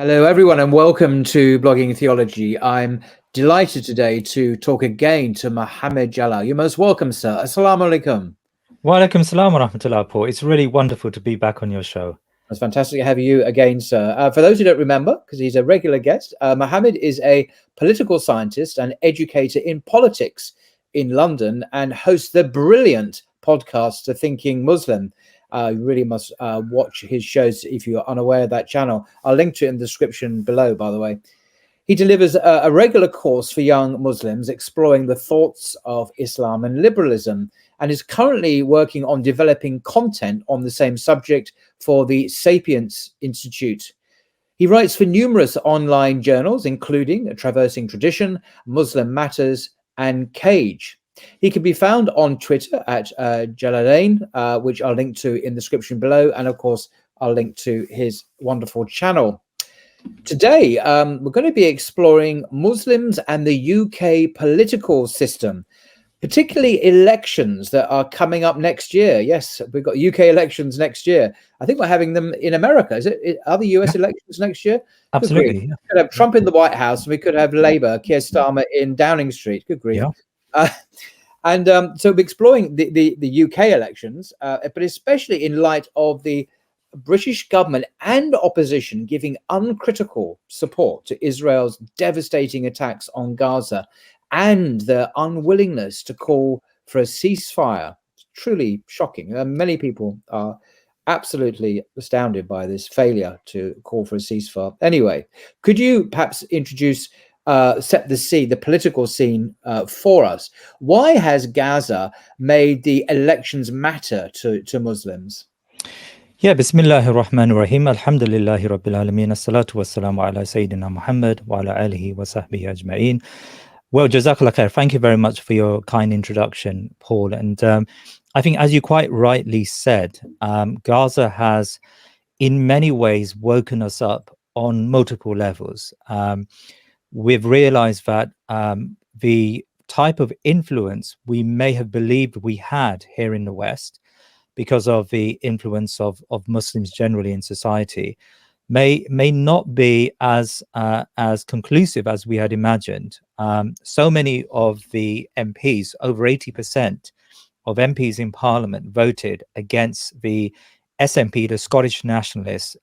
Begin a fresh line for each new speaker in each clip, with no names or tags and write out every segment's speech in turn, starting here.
Hello, everyone, and welcome to Blogging Theology. I'm delighted today to talk again to Mohammed Jalal. You're most welcome, sir. Assalamu alaikum.
Wa alaikum salam wa rahmatullah, Paul. It's really wonderful to be back on your show.
It's fantastic to have you again, sir. For those who don't remember, because he's a regular guest, Mohammed is a political scientist and educator in politics in London and hosts the brilliant podcast, The Thinking Muslim. You really must watch his shows if you're unaware of that channel. I'll link to it in the description below, by the way. He delivers a regular course for young Muslims exploring the thoughts of Islam and liberalism, and is currently working on developing content on the same subject for the Sapience Institute. He writes for numerous online journals, including Traversing Tradition, Muslim Matters, and Cage. He can be found on Twitter at Jalalain, which I'll link to in the description below. And of course, I'll link to his wonderful channel. Today, we're going to be exploring Muslims and the UK political system, particularly elections that are coming up next year. Yes, we've got UK elections next year. I think we're having them in America. Are the US elections next year?
Absolutely.
We could have Trump in the White House, and we could have Labour, Keir Starmer in Downing Street. Good grief.
Yeah.
So we're exploring the UK elections, but especially in light of the British government and opposition giving uncritical support to Israel's devastating attacks on Gaza and their unwillingness to call for a ceasefire. It's truly shocking. Many people are absolutely astounded by this failure to call for a ceasefire. Anyway, could you perhaps introduce set the political scene for us? Why has Gaza made the elections matter to Muslims?
Yeah, Bismillahir Rahmanir Rahim. Alhamdulillahi Rabbil Alameen. As-salatu was-salamu ala Sayyidina Muhammad wa ala alihi wa sahbihi ajma'in. Well, Jazakallah khair. Thank you very much for your kind introduction, Paul. And I think, as you quite rightly said, Gaza has in many ways woken us up on multiple levels. We've realized that the type of influence we may have believed we had here in the West, because of the influence of Muslims generally in society, may not be as conclusive as we had imagined. So many of the MPs, over 80% of MPs in Parliament, voted against the SNP, the Scottish Nationalists.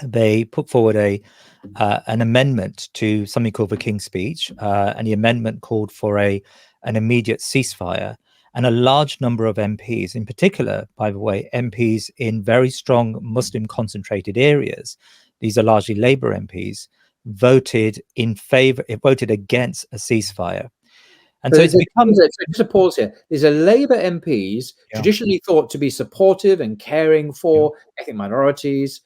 They put forward an amendment to something called the King's Speech, and the amendment called for an immediate ceasefire. And a large number of MPs, in particular, by the way, MPs in very strong Muslim concentrated areas, these are largely Labour MPs, voted against a ceasefire. And so it's become...
Just a pause here. These are Labour MPs, traditionally thought to be supportive and caring for ethnic minorities,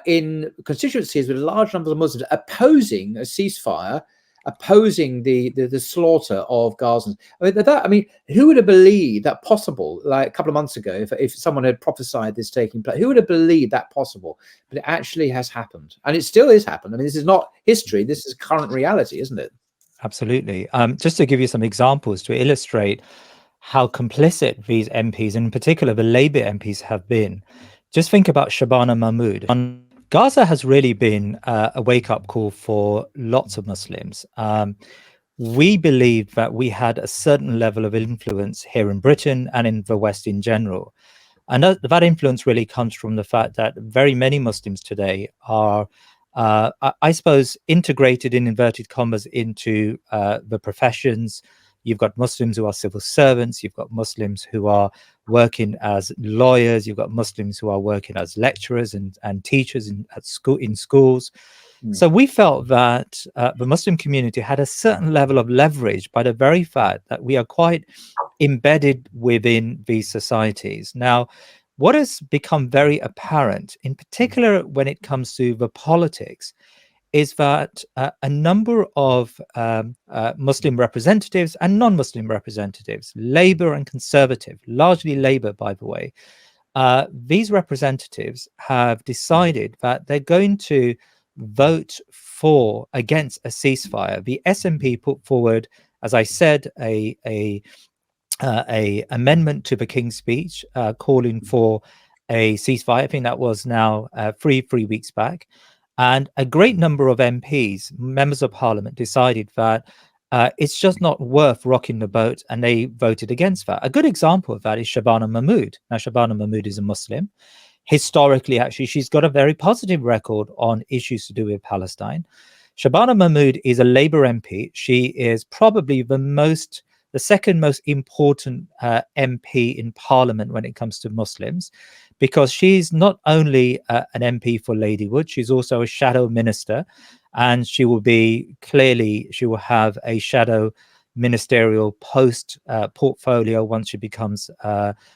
in constituencies with large numbers of Muslims, opposing a ceasefire, opposing the slaughter of Gazans. I mean, who would have believed that possible? Like a couple of months ago, if someone had prophesied this taking place, who would have believed that possible? But it actually has happened, and it still is happening. I mean, this is not history; this is current reality, isn't it?
Absolutely. Just to give you some examples to illustrate how complicit these MPs, and in particular the Labour MPs, have been. Just think about Shabana Mahmood. Gaza has really been a wake-up call for lots of Muslims. We believe that we had a certain level of influence here in Britain and in the West in general. And that influence really comes from the fact that very many Muslims today are, I suppose, integrated in inverted commas into the professions. You've got Muslims who are civil servants. You've got Muslims who are working as lawyers. You've got Muslims who are working as lecturers and teachers in schools. So we felt that the Muslim community had a certain level of leverage by the very fact that we are quite embedded within these societies. Now, what has become very apparent, in particular when it comes to the politics, is that a number of Muslim representatives and non-Muslim representatives, Labour and Conservative, largely Labour, by the way, these representatives have decided that they're going to vote against a ceasefire. The SNP put forward, as I said, a amendment to the King's Speech calling for a ceasefire. I think that was now three weeks back. And a great number of MPs, members of parliament, decided that it's just not worth rocking the boat, and they voted against that. A good example of that is Shabana Mahmood. Now, Shabana Mahmood is a Muslim. Historically, actually, she's got a very positive record on issues to do with Palestine. Shabana Mahmood is a Labour MP. She is probably the second most important MP in Parliament when it comes to Muslims, because she's not only an MP for Ladywood, she's also a shadow minister, and she will have a shadow ministerial post portfolio once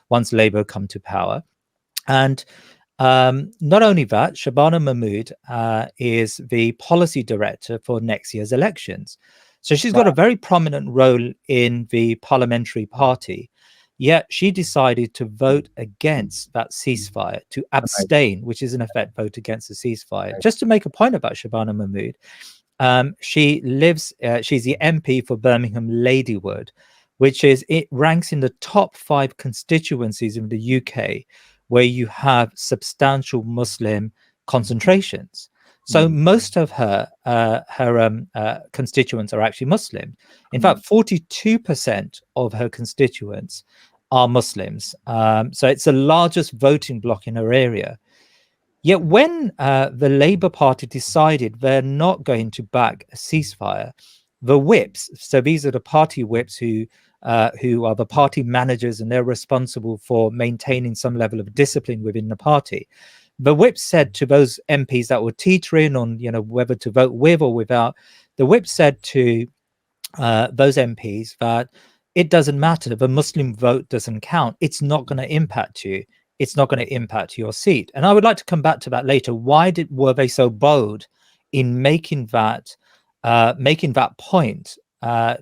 once Labour come to power. And not only that, Shabana Mahmood is the policy director for next year's elections. So she's got a very prominent role in the parliamentary party. Yet she decided to vote against that ceasefire, to abstain, which is in effect vote against the ceasefire. Just to make a point about Shabana Mahmood, she's the MP for Birmingham Ladywood, it ranks in the top 5 constituencies in the UK where you have substantial Muslim concentrations. So most of her constituents are actually Muslim. In fact, 42% of her constituents are Muslims. So it's the largest voting bloc in her area. Yet when the Labour Party decided they're not going to back a ceasefire, the whips, so these are the party whips who are the party managers, and they're responsible for maintaining some level of discipline within the party. The whip said to those MPs that were teetering on, whether to vote with or without, the whip said to those MPs that it doesn't matter. The Muslim vote doesn't count. It's not going to impact you. It's not going to impact your seat. And I would like to come back to that later. Why were they so bold in making that point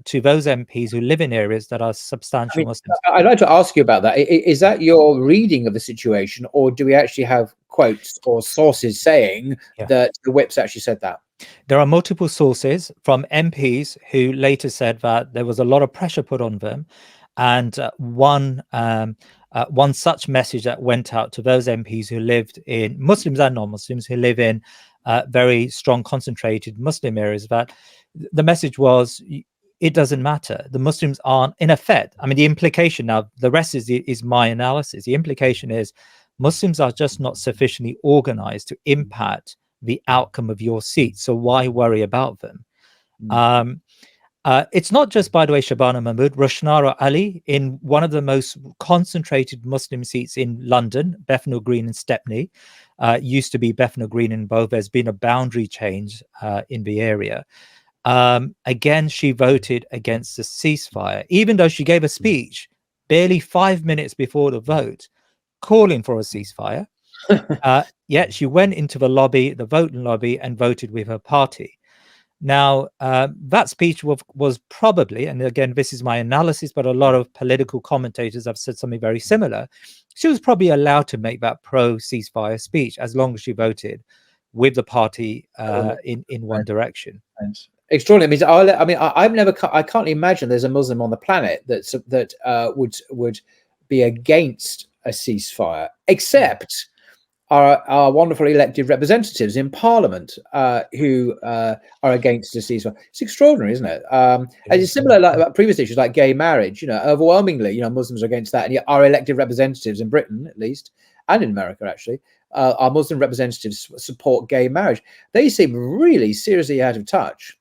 to those MPs who live in areas that are substantial Muslims?
I'd like to ask you about that. Is that your reading of the situation, or do we actually have quotes or sources saying that the whips actually said that?
There are multiple sources from MPs who later said that there was a lot of pressure put on them, and one such message that went out to those MPs who lived in, Muslims and non-Muslims, who live in very strong concentrated Muslim areas, that the message was, it doesn't matter. The Muslims aren't, in effect, I mean, the implication, now the rest is my analysis, the implication is Muslims are just not sufficiently organized to impact the outcome of your seat. So why worry about them? It's not just, by the way, Shabana Mahmood. Rushnara Ali, in one of the most concentrated Muslim seats in London, Bethnal Green and Stepney, used to be Bethnal Green and Bow. There's been a boundary change in the area. Again, she voted against the ceasefire, even though she gave a speech barely 5 minutes before the vote calling for a ceasefire. Yet she went into the voting lobby, and voted with her party. Now, that speech was probably, and again, this is my analysis, but a lot of political commentators have said something very similar. She was probably allowed to make that pro-ceasefire speech as long as she voted with the party in one direction.
Extraordinary. I can't imagine there's a Muslim on the planet that would be against a ceasefire, except our wonderful elected representatives in Parliament who are against a ceasefire. It's extraordinary, isn't it? And it's similar like previous issues like gay marriage. Overwhelmingly, Muslims are against that, and yet our elected representatives in Britain, at least, and in America, actually, our Muslim representatives support gay marriage. They seem really seriously out of touch.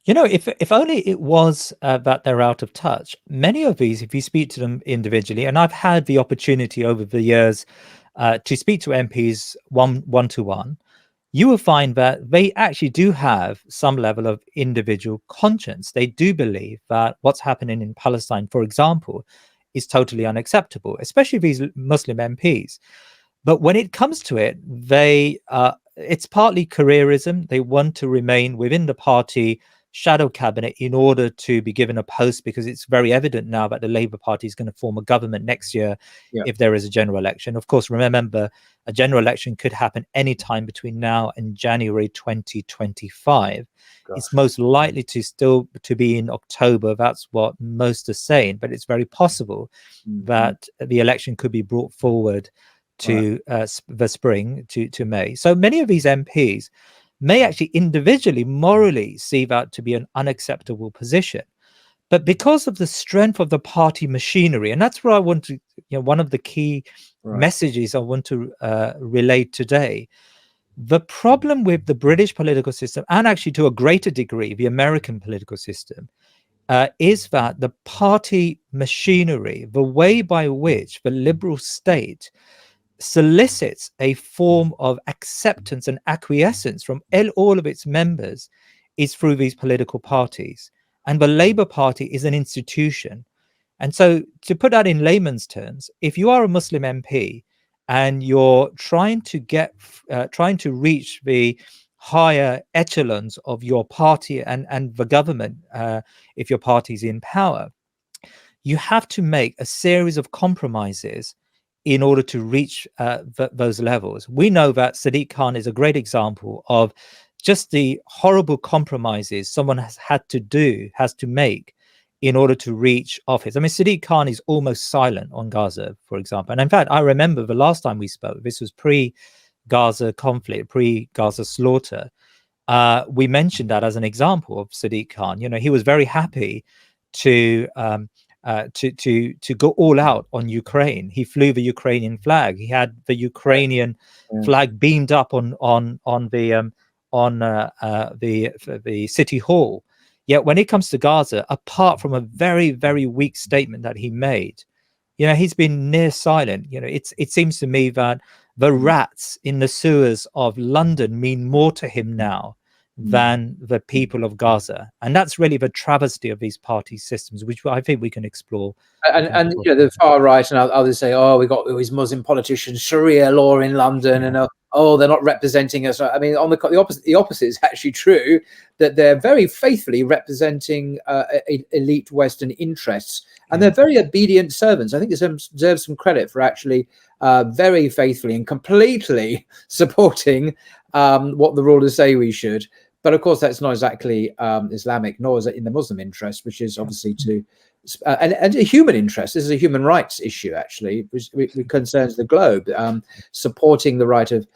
If only it was that they're out of touch. Many of these, if you speak to them individually, and I've had the opportunity over the years to speak to MPs one-to-one, you will find that they actually do have some level of individual conscience. They do believe that what's happening in Palestine, for example, is totally unacceptable, especially these Muslim MPs. But when it comes to it, it's partly careerism. They want to remain within the party shadow cabinet in order to be given a post, because it's very evident now that the Labour Party is going to form a government next year if there is a general election. Of course, remember, a general election could happen anytime between now and January 2025. It's most likely to be in October. That's what most are saying, but it's very possible that the election could be brought forward to the spring to May. So many of these MPs may actually individually morally see that to be an unacceptable position. But because of the strength of the party machinery, and that's where I want to, one of the key messages I want to relate today. The problem with the British political system, and actually to a greater degree, the American political system, is that the party machinery, the way by which the liberal state solicits a form of acceptance and acquiescence from all of its members, is through these political parties. And the Labour Party is an institution. And so, to put that in layman's terms, if you are a Muslim MP and you're trying to reach the higher echelons of your party and the government, if your party's in power, you have to make a series of compromises in order to reach those levels. We know that Sadiq Khan is a great example of just the horrible compromises someone has to make in order to reach office. I mean, Sadiq Khan is almost silent on Gaza, for example. And in fact, I remember the last time we spoke, this was pre-Gaza conflict, pre-Gaza slaughter. We mentioned that as an example of Sadiq Khan. He was very happy to go all out on Ukraine. He flew the Ukrainian flag. He had the Ukrainian flag beamed up on the city hall. Yet when it comes to Gaza, apart from a very, very weak statement that he made, he's been near silent. It seems to me that the rats in the sewers of London mean more to him now than the people of Gaza. And that's really the travesty of these party systems, which I think we can explore.
And the far right and others say, oh, we got these Muslim politicians, Sharia law in London, and they're not representing us. I mean, the opposite is actually true, that they're very faithfully representing elite Western interests, and they're very obedient servants. I think this deserves some credit for actually very faithfully and completely supporting what the rulers say we should. But of course, that's not exactly Islamic, nor is it in the Muslim interest, which is obviously and a human interest. This is a human rights issue, actually, which concerns the globe, supporting the right of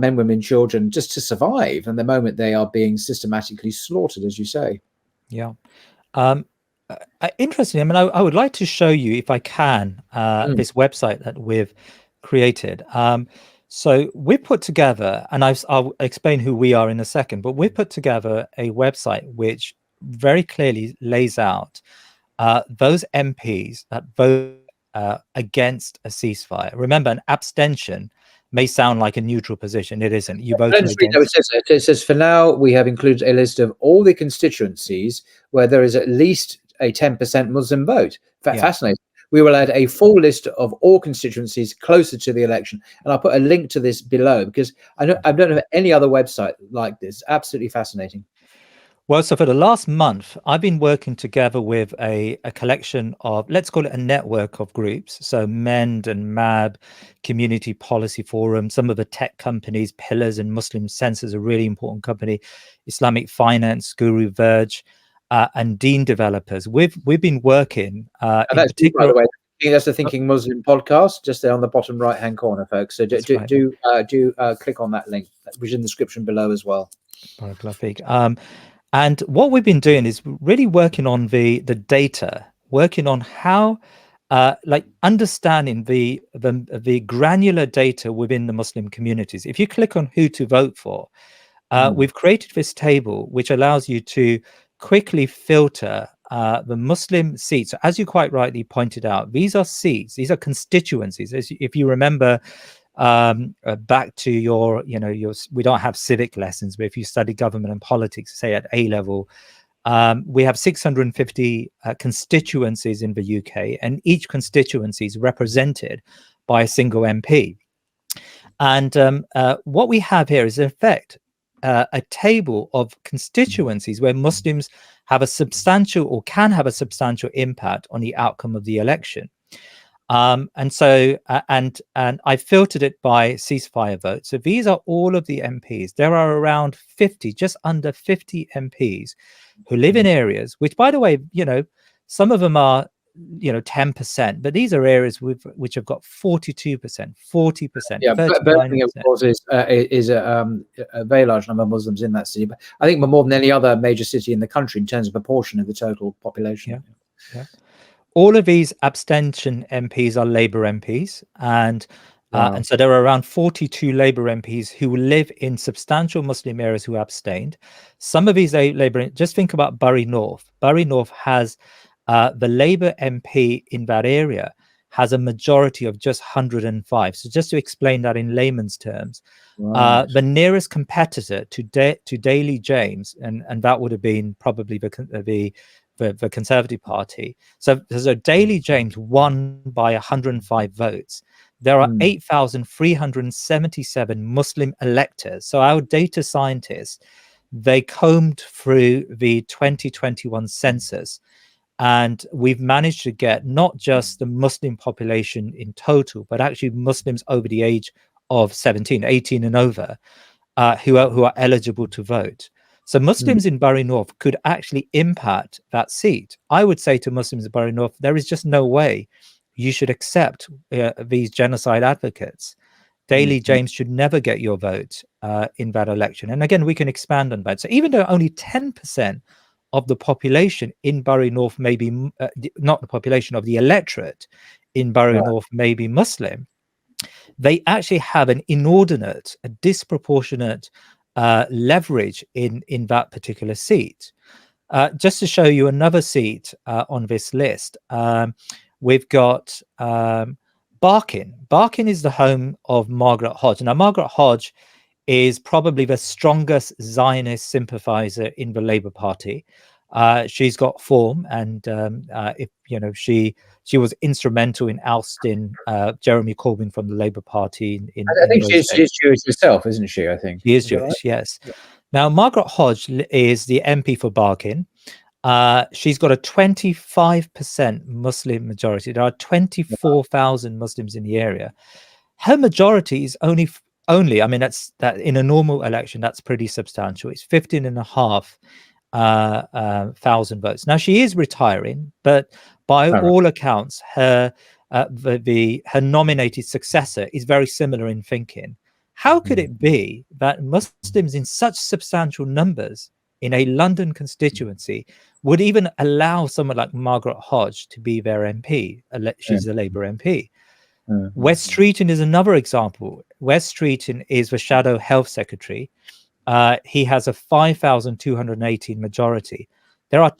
men, women, children just to survive. And the moment they are being systematically slaughtered, as you say.
Yeah. Interesting. I mean, I would like to show you, if I can, this website that we've created. So we've put together, and I'll explain who we are in a second, but we've put together a website which very clearly lays out those MPs that vote against a ceasefire. Remember, an abstention may sound like a neutral position. It isn't. You voted against.
It says, for now, we have included a list of all the constituencies where there is at least a 10% Muslim vote. Fascinating. We will add a full list of all constituencies closer to the election. And I'll put a link to this below, because I don't know any other website like this. Absolutely fascinating.
Well, so for the last month, I've been working together with a collection of, let's call it a network of groups. So MEND and MAB, Community Policy Forum, some of the tech companies, Pillars and Muslim Census, a really important company, Islamic Finance, Guru Verge, and Deen developers. We've been working in
that's
particular.
By the way, that's the Thinking Muslim podcast, just there on the bottom right hand corner, folks. So do click on that link, which is in the description below as well.
And what we've been doing is really working on the data, working on how, understanding the granular data within the Muslim communities. If you click on who to vote for, we've created this table which allows you to quickly filter the Muslim seats. So as you quite rightly pointed out, these are seats, these are constituencies. If you remember back to your we don't have civic lessons, but if you study government and politics, say at A level, we have 650 constituencies in the UK, and each constituency is represented by a single MP. And what we have here is, in effect, a table of constituencies where Muslims have a substantial or can have a substantial impact on the outcome of the election. And so I filtered it by ceasefire vote. So these are all of the MPs. There are around 50, just under 50 MPs who live in areas which, by the way, some of them are 10%, but these are areas which have got 42%, 40%,
Yeah, Birmingham, of
39%.
course, is a very large number of Muslims in that city. But I think more than any other major city in the country in terms of proportion of the total population.
Yeah, yeah. All of these abstention MPs are Labour MPs, and
Wow.
so there are around 42 Labour MPs who live in substantial Muslim areas who abstained. Some of these Labour, just think about Bury North. Bury North has the Labour MP in that area has a majority of just 105. So just to explain that in layman's terms,
Right.
the nearest competitor to Daly James, and that would have been probably the Conservative Party. So Daly James won by 105 votes. There are 8,377 Muslim electors. So our data scientists, they combed through the 2021 census, and we've managed to get not just the Muslim population in total, but actually Muslims over the age of 17, 18 and over, who are eligible to vote. So Muslims in Bury North could actually impact that seat. I would say to Muslims in Bury North, there is just no way you should accept these genocide advocates. Daly James should never get your vote in that election. And again, we can expand on that. So even though only 10% of the population in Bury North may be, not the population of the electorate in Bury North may be Muslim, they actually have an inordinate, a disproportionate leverage in that particular seat. Just to show you another seat on this list, we've got Barking. Barking is the home of Margaret Hodge. Now, Margaret Hodge is probably the strongest Zionist sympathizer in the Labour Party. She's got form, and if she was instrumental in ousting Jeremy Corbyn from the Labour Party in
I think
those days.
she's Jewish herself, isn't she? I think
She is Jewish, yes. Yeah. Now, Margaret Hodge is the MP for Barking. She's got a 25% Muslim majority. There are 24,000 Muslims in the area. Her majority is only, I mean, that in a normal election, that's pretty substantial. It's 15,500 votes. Now, she is retiring, but by all accounts, her nominated successor is very similar in thinking. How could it be that Muslims in such substantial numbers in a London constituency would even allow someone like Margaret Hodge to be their MP? She's a Labour MP. Wes Streeton is another example. Wes Streeton is the Shadow Health Secretary. He has a 5,218 majority. There are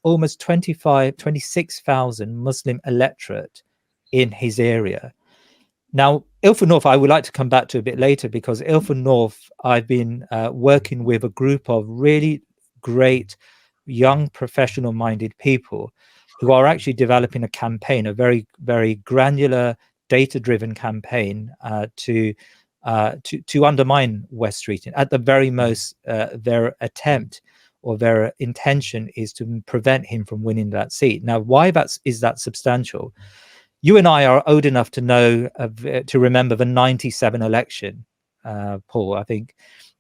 almost 26,000 Muslim electorate in his area. Now, Ilford North, I would like to come back to a bit later, because Ilford North, I've been working with a group of really great young professional-minded people who are actually developing a campaign, a very, very granular, data-driven campaign to undermine Wes Streeton. At the very most, their attempt or their intention is to prevent him from winning that seat. Now, why is that substantial? You and I are old enough to know, to remember the 97 election, Paul. I think,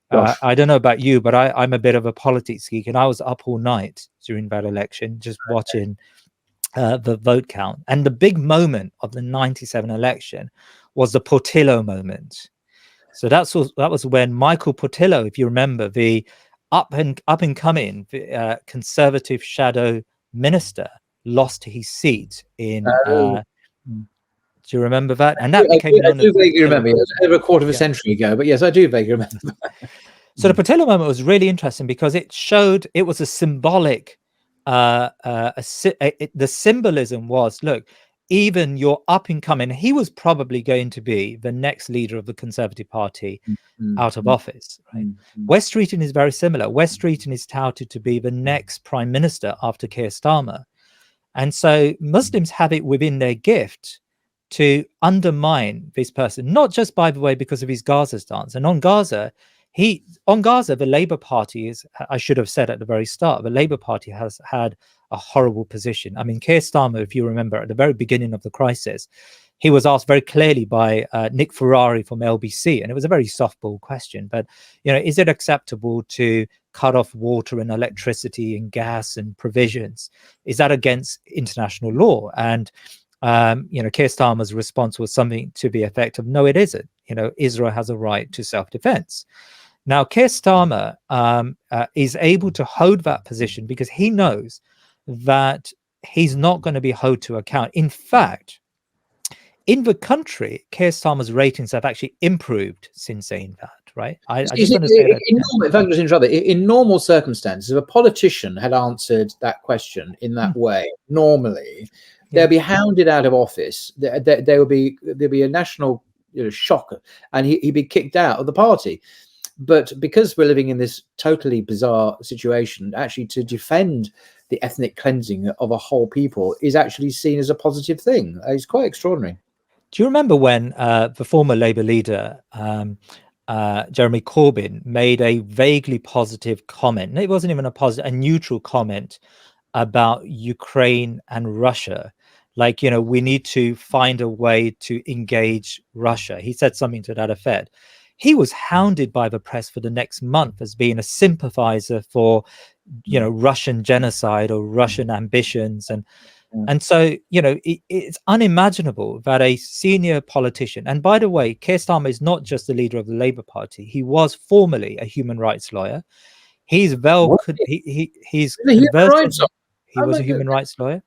I don't know about you, but I'm a bit of a politics geek, and I was up all night during that election, just watching the vote count. And the big moment of the 97 election was the Portillo moment. So that was when Michael Portillo, if you remember, the up and coming Conservative shadow minister, lost his seat in. Do you remember that? And that became known as.
I do vaguely remember. It was over a quarter of a century ago, but yes, I do vaguely remember.
So the Portillo moment was really interesting because it showed it was a symbolic. The symbolism was, look, even you're up and coming. He was probably going to be the next leader of the Conservative Party out of office. Right? Wes Streeton is very similar. Wes Streeton is touted to be the next prime minister after Keir Starmer. And so Muslims have it within their gift to undermine this person, not just, by the way, because of his Gaza stance. And on Gaza, the Labour Party is, I should have said at the very start, the Labour Party has had a horrible position. I mean, Keir Starmer, if you remember, at the very beginning of the crisis, he was asked very clearly by Nick Ferrari from LBC, and it was a very softball question, but, is it acceptable to cut off water and electricity and gas and provisions? Is that against international law? And, Keir Starmer's response was something to the effect of, no, it isn't. Israel has a right to self-defense. Now, Keir Starmer is able to hold that position because he knows that he's not going to be held to account. In fact, in the country, Keir Starmer's ratings have actually improved since saying that, right? I just want to say that.
If I can just interrupt, in normal circumstances, if a politician had answered that question in that way, normally they'll be hounded out of office. There'll be a national shock, and he'd be kicked out of the party. But because we're living in this totally bizarre situation, actually to defend the ethnic cleansing of a whole people is actually seen as a positive thing. It's quite extraordinary.
Do you remember when the former Labour leader, Jeremy Corbyn, made a vaguely positive comment? It wasn't even a neutral comment about Ukraine and Russia. Like, we need to find a way to engage Russia. He said something to that effect. He was hounded by the press for the next month as being a sympathizer for, Russian genocide or Russian ambitions. And so, it's unimaginable that a senior politician, and by the way, Keir Starmer is not just the leader of the Labour Party. He was formerly a human rights lawyer. He's he's converted. He was a human rights lawyer.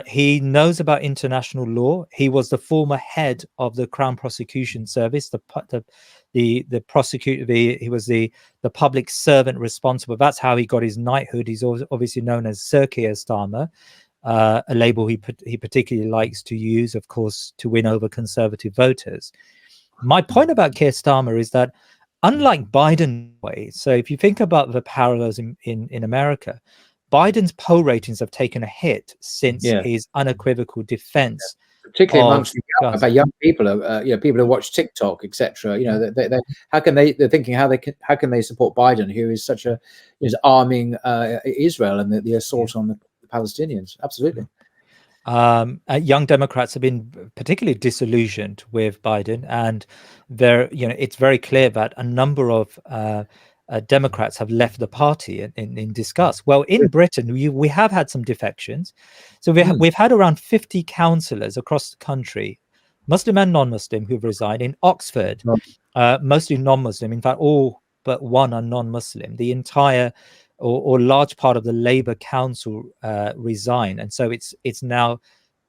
He knows about international law. He was the former head of the Crown Prosecution Service, the prosecutor. He was the public servant responsible. That's how he got his knighthood. He's obviously known as Sir Keir Starmer, a label he particularly likes to use, of course, to win over conservative voters. My point about Keir Starmer is that, unlike Biden, so if you think about the parallels in America, Biden's poll ratings have taken a hit since his unequivocal defense,
particularly amongst young people, people who watch TikTok, etc. They're thinking how can they support Biden, who is arming Israel and the assault on the Palestinians? Absolutely.
Young Democrats have been particularly disillusioned with Biden, and it's very clear that a number of Democrats have left the party in disgust. Well, in Britain, we have had some defections. So we've had around 50 councillors across the country, Muslim and non-Muslim, who've resigned. In Oxford, mostly non-Muslim. In fact, all but one are non-Muslim. The entire or large part of the Labour council resigned. And so it's now,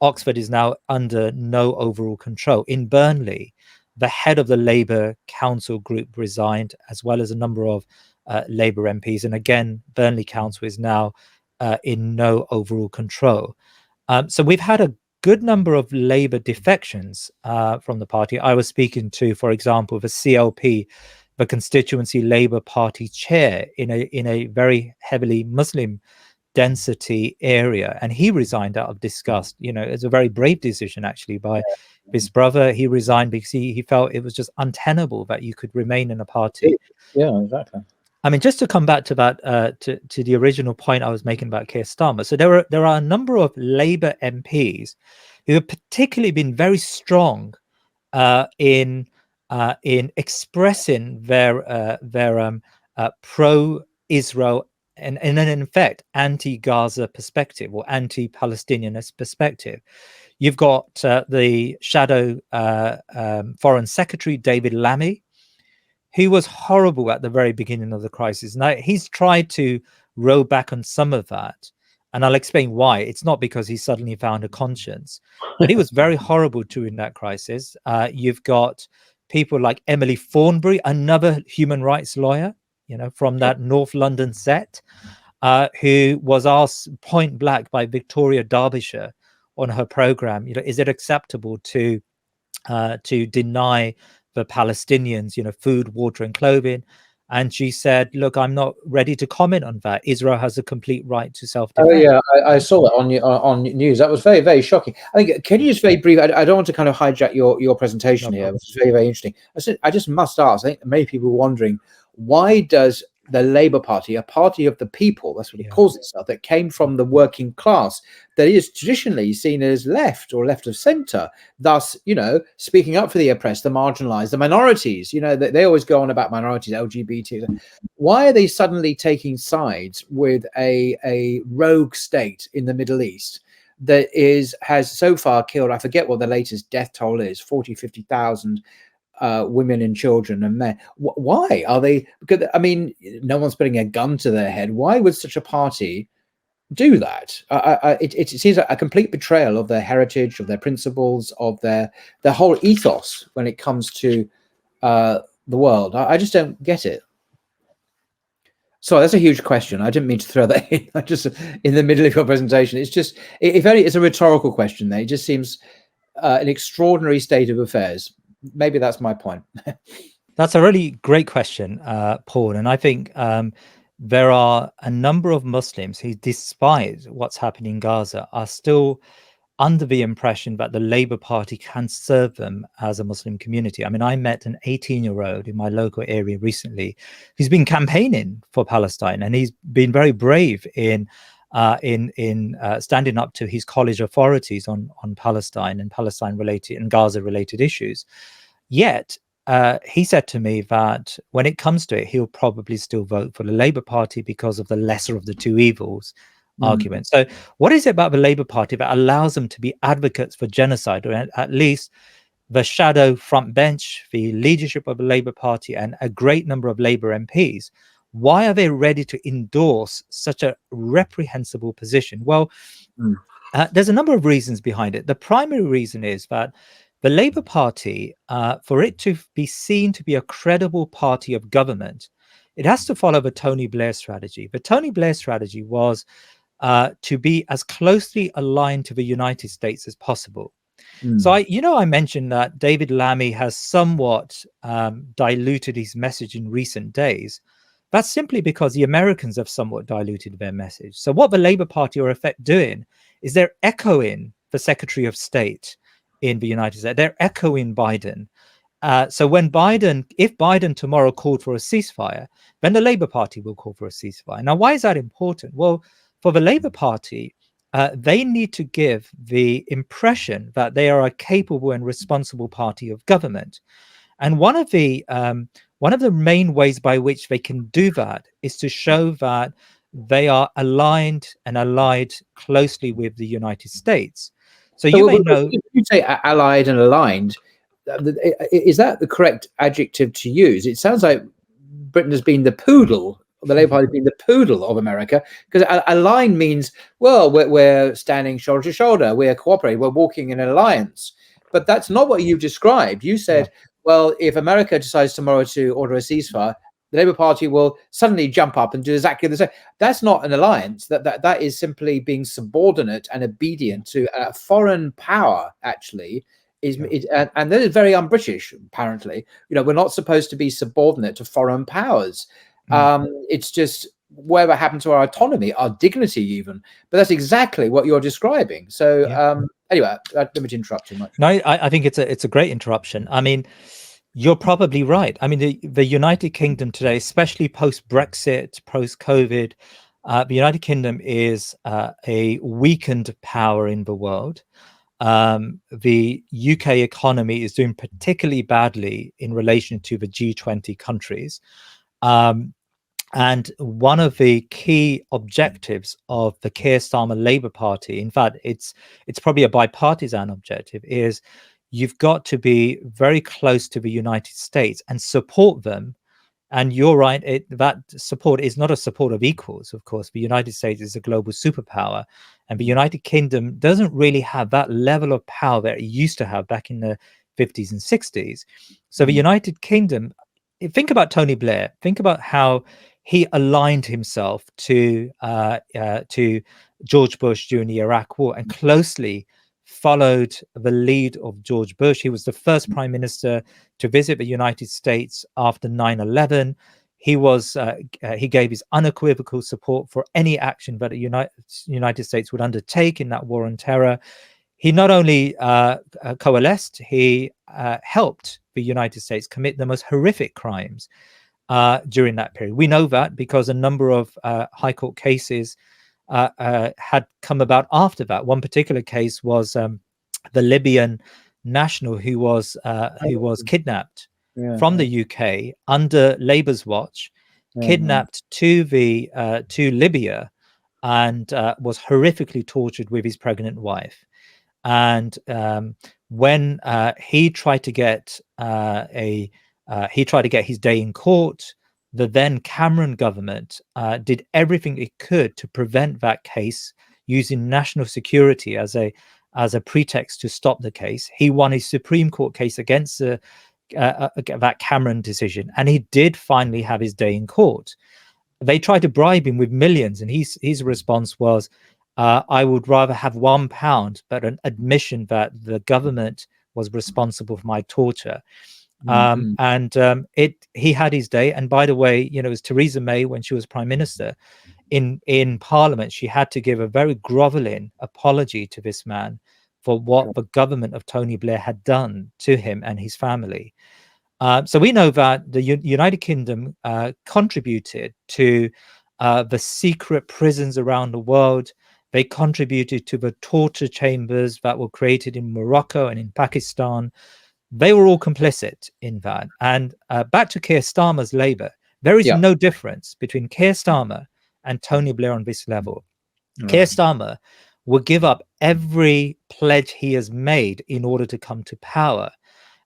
Oxford is now under no overall control. In Burnley, the head of the Labour council group resigned, as well as a number of Labour MPs. And again, Burnley Council is now in no overall control. So we've had a good number of Labour defections from the party. I was speaking to, for example, the CLP, the constituency Labour Party chair in a very heavily Muslim density area, and he resigned out of disgust. It's a very brave decision actually by his brother. He resigned because he felt it was just untenable that you could remain in a party.
Yeah, exactly.
I mean, just to come back to that, to the original point I was making about Keir Starmer. So there are a number of Labour MPs who have particularly been very strong in expressing their pro-Israel and in fact anti-Gaza perspective or anti-Palestinianist perspective. You've got the shadow Foreign Secretary David Lammy, who was horrible at the very beginning of the crisis. Now he's tried to row back on some of that, and I'll explain why. It's not because he suddenly found a conscience, but he was very horrible during that crisis. You've got people like Emily Thornberry, another human rights lawyer, from that North London set, who was asked point blank by Victoria Derbyshire on her program, is it acceptable to deny the Palestinians, food, water, and clothing? And she said, look, I'm not ready to comment on that. Israel has a complete right to self-defense.
Oh, yeah, I saw that on news. That was very, very shocking. I think, can you just very brief, I don't want to kind of hijack your presentation here, which is very, very interesting. I just must ask, I think many people are wondering, why does the Labour Party, a party of the people, that's what it
Yeah.
calls itself, that came from the working class, that is traditionally seen as left or left of centre, thus, speaking up for the oppressed, the marginalised, the minorities, they always go on about minorities, LGBT. Why are they suddenly taking sides with a rogue state in the Middle East that has so far killed, I forget what the latest death toll is, 40, 50,000 women and children and men? Why are they? Because I mean, no one's putting a gun to their head. Why would such a party do that? It seems like a complete betrayal of their heritage, of their principles, of their whole ethos when it comes to the world. I just don't get it. Sorry, that's a huge question. I didn't mean to throw that in. I just in the middle of your presentation. It's just, if only it's a rhetorical question. There, it just seems an extraordinary state of affairs. Maybe that's my point.
That's a really great question, Paul. And I think there are a number of Muslims who, despite what's happening in Gaza, are still under the impression that the Labour Party can serve them as a Muslim community. I mean, I met an 18-year-old in my local area recently who's been campaigning for Palestine, and he's been very brave in standing up to his college authorities on Palestine and Palestine-related and Gaza-related issues. Yet, he said to me that when it comes to it, he'll probably still vote for the Labour Party because of the lesser of the two evils argument. So what is it about the Labour Party that allows them to be advocates for genocide, or at least the shadow front bench, the leadership of the Labour Party and a great number of Labour MPs? Why are they ready to endorse such a reprehensible position? Well, there's a number of reasons behind it. The primary reason is that the Labour Party, for it to be seen to be a credible party of government, it has to follow the Tony Blair strategy. The Tony Blair strategy was to be as closely aligned to the United States as possible. So I mentioned that David Lammy has somewhat diluted his message in recent days. That's simply because the Americans have somewhat diluted their message. So what the Labour Party are in effect doing is they're echoing the Secretary of State in the United States. They're echoing Biden. So if Biden tomorrow called for a ceasefire, then the Labour Party will call for a ceasefire. Now, why is that important? Well, for the Labour Party, they need to give the impression that they are a capable and responsible party of government. And one of the main ways by which they can do that is to show that they are aligned and allied closely with the United States. So you may know.
If you say allied and aligned, is that the correct adjective to use? It sounds like Britain has been the poodle, the Labour Party has been the poodle of America, because align means, well, we're standing shoulder to shoulder, we're cooperating, we're walking in an alliance. But that's not what you've described. You said, well, if America decides tomorrow to order a ceasefire, the Labour Party will suddenly jump up and do exactly the same. That's not an alliance. That is simply being subordinate and obedient to a foreign power, actually. And that is very un-British, apparently. We're not supposed to be subordinate to foreign powers. It's just whatever happened to our autonomy, our dignity even. But that's exactly what you're describing. So anyway, let me interrupt too much.
No, I think it's a great interruption. I mean, you're probably right. I mean, the United Kingdom today, especially post-Brexit, post-COVID, the United Kingdom is a weakened power in the world. The UK economy is doing particularly badly in relation to the G20 countries. And one of the key objectives of the Keir Starmer Labour Party, in fact, it's probably a bipartisan objective, is you've got to be very close to the United States and support them. And you're right, that support is not a support of equals, of course. The United States is a global superpower, and the United Kingdom doesn't really have that level of power that it used to have back in the 50s and 60s. So the United Kingdom, think about Tony Blair, think about how he aligned himself to George Bush during the Iraq War and closely followed the lead of George Bush. He was the first prime minister to visit the United States after 9/11. He gave his unequivocal support for any action that the United States would undertake in that war on terror. He not only coalesced, he helped the United States commit the most horrific crimes during that period. We know that because a number of High Court cases had come about after that. One particular case was the Libyan national who was kidnapped from the UK under Labour's watch, kidnapped to Libya, and was horrifically tortured with his pregnant wife. And when he tried to get his day in court, the then Cameron government did everything it could to prevent that case, using national security as a pretext to stop the case. He won his Supreme Court case against that Cameron decision, and he did finally have his day in court. They tried to bribe him with millions, and his response was, I would rather have £1, but an admission that the government was responsible for my torture. He had his day. And by the way, it was Theresa May, when she was prime minister, in Parliament, she had to give a very groveling apology to this man for what the government of Tony Blair had done to him and his family. So we know that the United Kingdom contributed to the secret prisons around the world. They contributed to the torture chambers that were created in Morocco and in Pakistan. They were all complicit in that. And back to Keir Starmer's Labour, there is no difference between Keir Starmer and Tony Blair on this level. Keir Starmer will give up every pledge he has made in order to come to power.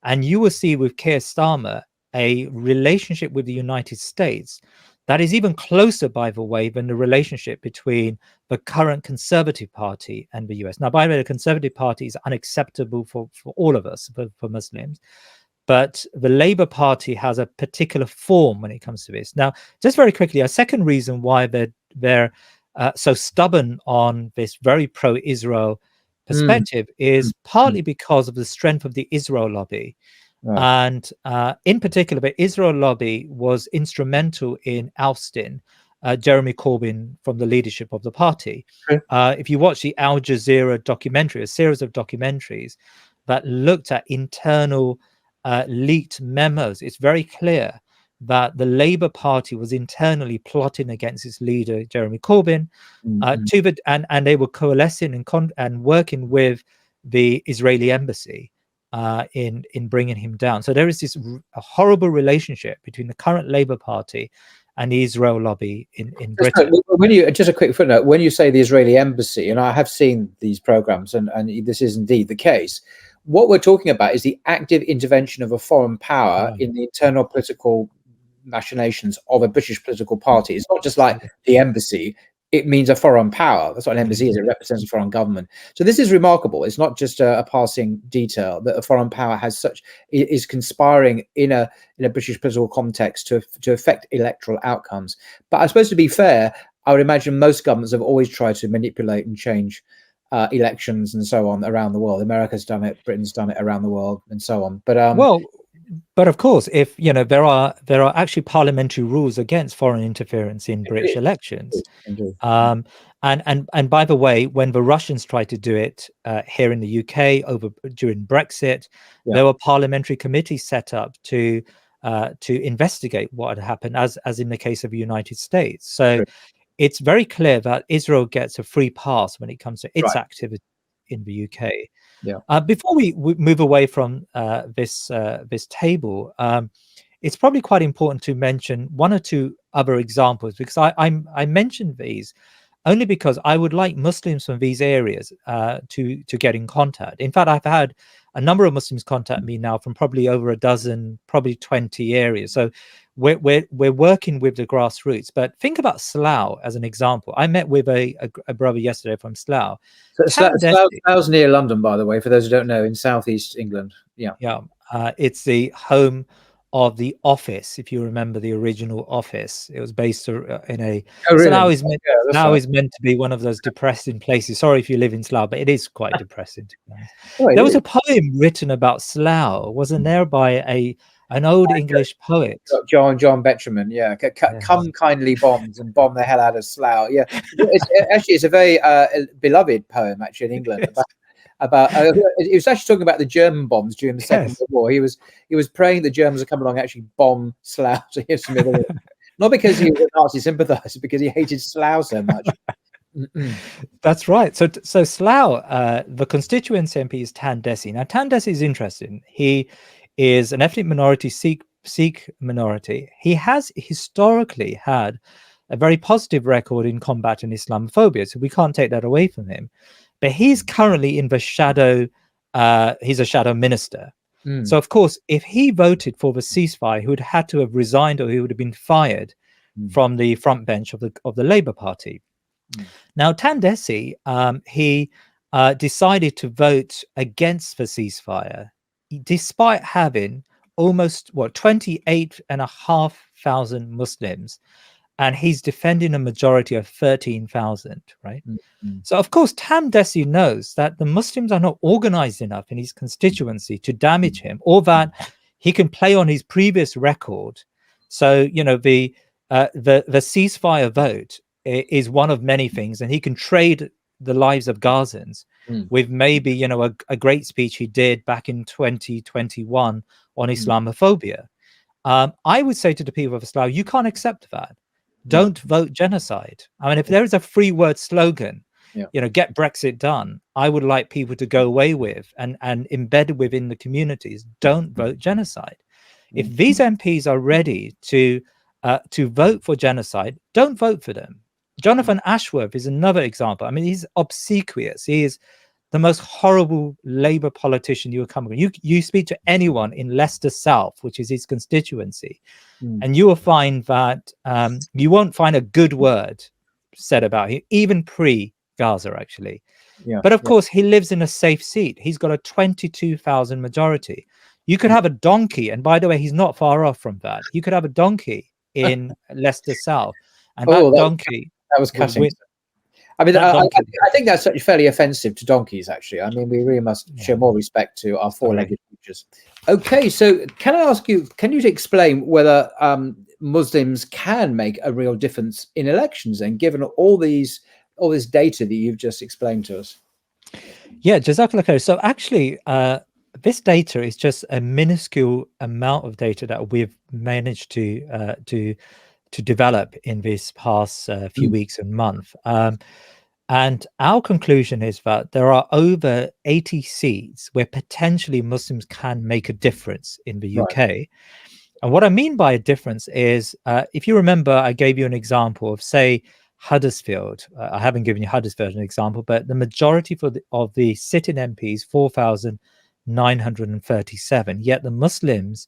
And you will see with Keir Starmer a relationship with the United States that is even closer, by the way, than the relationship between the current Conservative Party and the US. Now, by the way, the Conservative Party is unacceptable for all of us, for Muslims. But the Labour Party has a particular form when it comes to this. Now, just very quickly, a second reason why they're so stubborn on this very pro-Israel perspective is partly because of the strength of the Israel lobby. And in particular, the Israel lobby was instrumental in ousting Jeremy Corbyn from the leadership of the party. If you watch the Al Jazeera documentary, a series of documentaries that looked at internal leaked memos, it's very clear that the Labour Party was internally plotting against its leader, Jeremy Corbyn, and they were coalescing and working with the Israeli embassy in bringing him down. So there is this a horrible relationship between the current Labour Party and the Israel lobby in Britain.
Just a quick footnote, when you say the Israeli embassy, and I have seen these programs, and this is indeed the case, what we're talking about is the active intervention of a foreign power in the internal political machinations of a British political party. It's not just like the embassy. It means a foreign power. That's what an embassy is. It represents a foreign government. So this is remarkable. It's not just a passing detail that a foreign power is conspiring in a British political context to affect electoral outcomes. But I suppose, to be fair, I would imagine most governments have always tried to manipulate and change elections and so on around the world. America's done it, Britain's done it around the world, and so on.
But of course, if there are actually parliamentary rules against foreign interference in British elections. And by the way, when the Russians tried to do it here in the UK during Brexit, there were parliamentary committees set up to investigate what had happened, as in the case of the United States. So it's very clear that Israel gets a free pass when it comes to its activity in the UK. Before we move away from this table, it's probably quite important to mention one or two other examples, because I mentioned these only because I would like Muslims from these areas to get in contact. In fact, I've had a number of Muslims contact me now from probably over a dozen, probably 20 areas. So we're working with the grassroots. But think about Slough as an example. I met with a brother yesterday from Slough.
Slough's near London, by the way, for those who don't know, in southeast England.
It's the home of the Office. If you remember the original Office, it was based in a.
Oh, really?
Slough is meant to be one of those depressing places. Sorry if you live in Slough, but it is quite depressing, to be honest. There was a poem written about Slough, wasn't there, by an old English poet,
John Betjeman. Come kindly bombs and bomb the hell out of Slough. It's a very beloved poem, actually, in England. about. He was actually talking about the German bombs during the Second World War. He was praying the Germans would come along and actually bomb Slough to hit some of the war. Not because he was a Nazi sympathizer, because he hated Slough so much.
That's right. So Slough, the constituency MP is Tandesi. Now, Tandesi is interesting. He is an ethnic minority, Sikh minority. He has historically had a very positive record in combating Islamophobia, so we can't take that away from him. But he's currently in the shadow. He's a shadow minister. So, of course, if he voted for the ceasefire, he would have had to have resigned, or he would have been fired from the front bench of the Labour Party. Now, Tandesi, he decided to vote against the ceasefire, despite having almost 28,500 Muslims, and he's defending a majority of 13,000, right? So, of course, Tandesi knows that the Muslims are not organized enough in his constituency to damage him, or that he can play on his previous record. So, the ceasefire vote is one of many things, and he can trade the lives of Gazans with maybe a great speech he did back in 2021 on Islamophobia. I would say to the people of Islam, you can't accept that. Don't vote genocide. I mean, if there is a free word slogan, get Brexit done, I would like people to go away with and embedded within the communities, don't vote genocide. If these MPs are ready to vote for genocide, don't vote for them. Jonathan Ashworth is another example. I mean, he's obsequious. He is the most horrible Labour politician you will come across. You speak to anyone in Leicester South, which is his constituency, and you will find that you won't find a good word said about him, even pre-Gaza, actually. But of course, he lives in a safe seat. He's got a 22,000 majority. You could have a donkey, and by the way, he's not far off from that. You could have a donkey in Leicester South, and that donkey...
That was cutting. I mean, I think that's fairly offensive to donkeys, actually. I mean, we really must show more respect to our four-legged creatures. Okay, so can I ask you, can you explain whether Muslims can make a real difference in elections, and given all this data that you've just explained to us?
Yeah, Jazakallah khair. So actually, this data is just a minuscule amount of data that we've managed to develop in this past few weeks and month. And our conclusion is that there are over 80 seats where potentially Muslims can make a difference in the UK. And what I mean by a difference is, if you remember, I gave you an example of, say, Huddersfield. I haven't given you Huddersfield as an example, but the majority of the sitting MPs, 4,937, yet the Muslims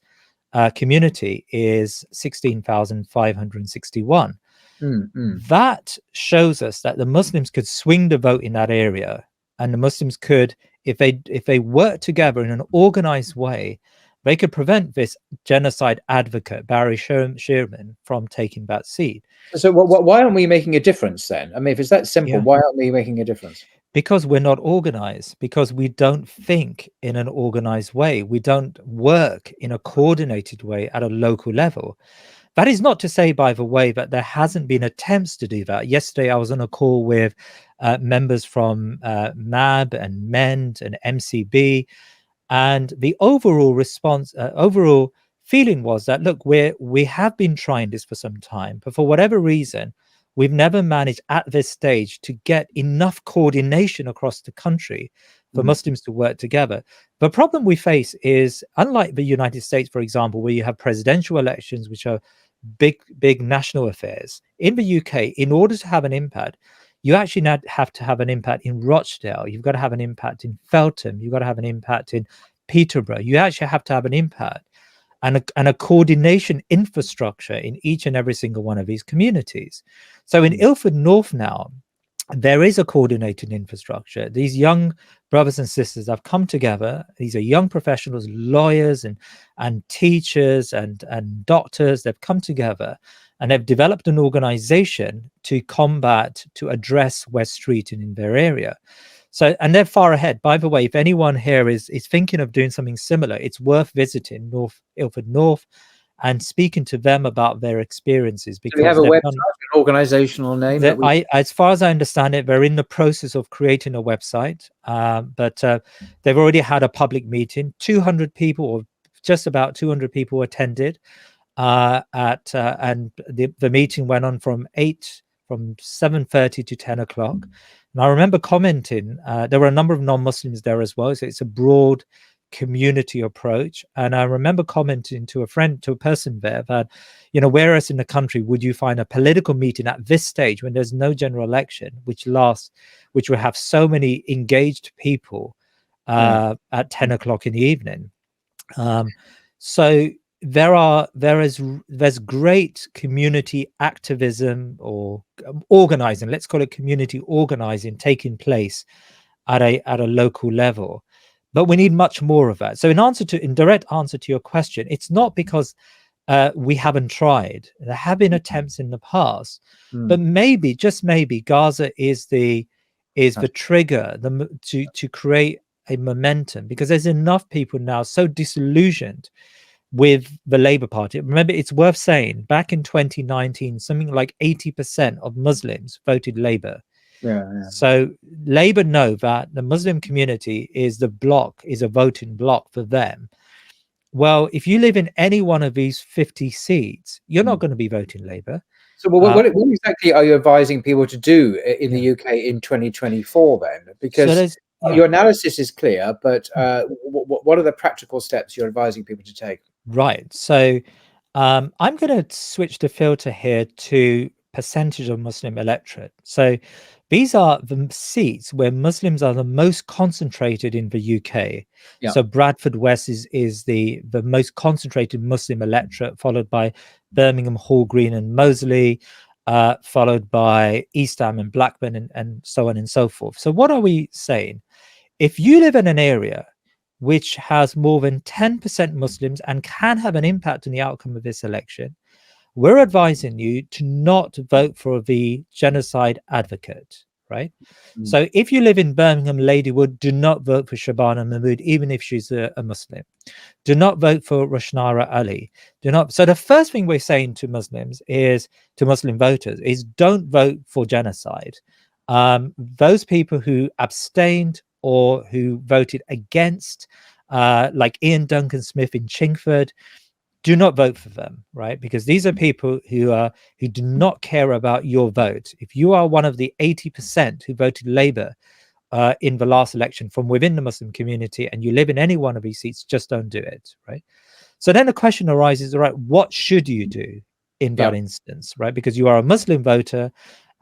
community is 16,561. That shows us that the Muslims could swing the vote in that area, and the Muslims could, if they work together in an organized way, they could prevent this genocide advocate Barry Sherman from taking that seat.
So why aren't we making a difference then? I mean, if it's that simple, why aren't we making a difference?
Because we're not organized, because we don't think in an organized way. We don't work in a coordinated way at a local level. That is not to say, by the way, that there hasn't been attempts to do that. Yesterday, I was on a call with members from MAB and MEND and MCB, and the overall response, overall feeling was that, look, we have been trying this for some time, but for whatever reason, we've never managed at this stage to get enough coordination across the country for Muslims to work together. The problem we face is, unlike the United States, for example, where you have presidential elections, which are big national affairs, in the UK, in order to have an impact, you actually have to have an impact in Rochdale. You've got to have an impact in Feltham. You've got to have an impact in Peterborough. You actually have to have an impact and a coordination infrastructure in each and every single one of these communities. So in Ilford North now, there is a coordinated infrastructure. These young brothers and sisters have come together. These are young professionals, lawyers and teachers and doctors. They've come together and they've developed an organization to address West Street in their area. So, and they're far ahead. By the way, if anyone here is thinking of doing something similar, it's worth visiting Ilford North and speaking to them about their experiences,
Do we have
because
a
they've
website,
done
an organizational name that we?
as far as I understand it, they're in the process of creating a website, but they've already had a public meeting. 200 people, or just about 200 people, attended. And the meeting went on from 7:30 to 10 o'clock. And I remember commenting. There were a number of non-Muslims there as well, so it's a broad community approach. And I remember commenting to a person there that, where else in the country would you find a political meeting at this stage when there's no general election, which will have so many engaged people at 10 o'clock in the evening. So there's great community activism, or organizing, let's call it community organizing, taking place at a local level. But we need much more of that. So in direct answer to your question, it's not because we haven't tried. There have been attempts in the past, but maybe, just maybe, Gaza is the trigger to create a momentum, because there's enough people now so disillusioned with the Labour Party. Remember, it's worth saying, back in 2019, something like 80% of Muslims voted Labour. So Labour know that the Muslim community is a voting bloc for them. Well, if you live in any one of these 50 seats, you're not going to be voting Labour.
So what exactly are you advising people to do in the UK in 2024 then? Because your analysis is clear, but what are the practical steps you're advising people to take?
Right. So I'm going to switch the filter here to percentage of Muslim electorate. So these are the seats where Muslims are the most concentrated in the UK.
Yeah.
So Bradford West is the most concentrated Muslim electorate, followed by Birmingham, Hall Green and Moseley, followed by East Ham and Blackburn, and so on and so forth. So what are we saying? If you live in an area which has more than 10% Muslims and can have an impact on the outcome of this election, we're advising you to not vote for the genocide advocate, right? So if you live in Birmingham, Ladywood, do not vote for Shabana Mahmood, even if she's a Muslim. Do not vote for Roshnara Ali. So the first thing we're saying to Muslims to Muslim voters is, don't vote for genocide. Those people who abstained or who voted against, like Ian Duncan Smith in Chingford, do not vote for them, right? Because these are people who do not care about your vote. If you are one of the 80% who voted Labour in the last election from within the Muslim community, and you live in any one of these seats, just don't do it, right? So then the question arises, all right, what should you do in that instance, right? Because you are a Muslim voter,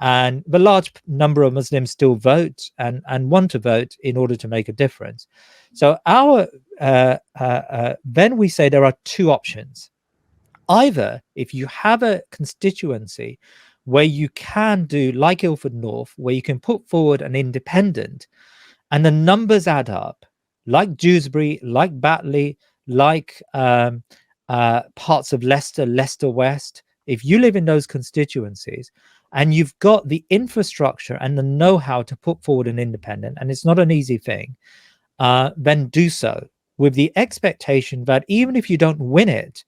and the large number of Muslims still vote and want to vote in order to make a difference. So then we say there are two options. Either, if you have a constituency where you can do like Ilford North, where you can put forward an independent and the numbers add up, like Dewsbury, like Batley, like parts of Leicester West, if you live in those constituencies and you've got the infrastructure and the know-how to put forward an independent, and it's not an easy thing, then do so, with the expectation that even if you don't win it,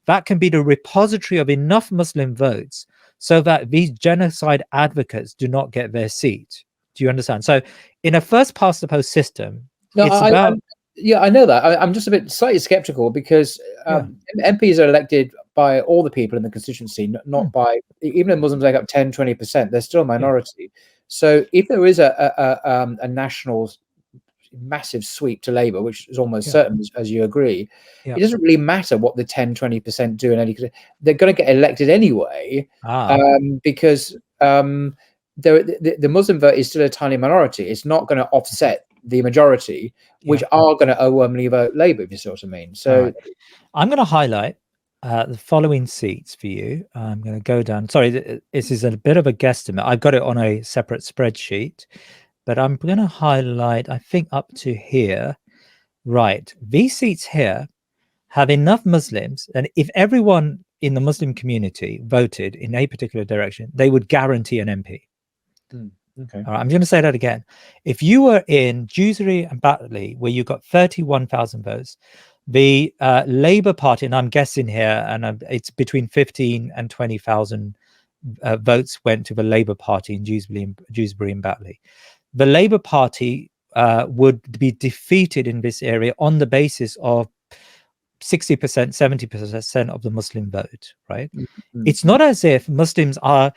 that can be the repository of enough Muslim votes so that these genocide advocates do not get their seat. Do you understand? So in a first past the post system,
I know that. I'm just a bit slightly skeptical, because MPs are elected by all the people in the constituency, not by, even if Muslims make up 10, 20%, they're still a minority. So if there is a national massive sweep to Labour, which is almost certain, as you agree, it doesn't really matter what the 10, 20% do in any, they're going to get elected anyway, because the Muslim vote is still a tiny minority. It's not going to offset the majority, which are going to overwhelmingly vote Labour, if you see what I mean. So
I'm going to highlight the following seats for you. I'm going to go down. Sorry, this is a bit of a guesstimate. I've got it on a separate spreadsheet, but I'm going to highlight, I think, up to here. Right. These seats here have enough Muslims, and if everyone in the Muslim community voted in a particular direction, they would guarantee an MP.
Okay.
All right, I'm going to say that again. If you were in Dewsbury and Batley, where you got 31,000 votes, The Labour Party, and I'm guessing here, and it's between 15 and 20,000 votes went to the Labour Party in Dewsbury and Batley. The Labour Party would be defeated in this area on the basis of 60%, 70% of the Muslim vote, right? It's not as if Muslims are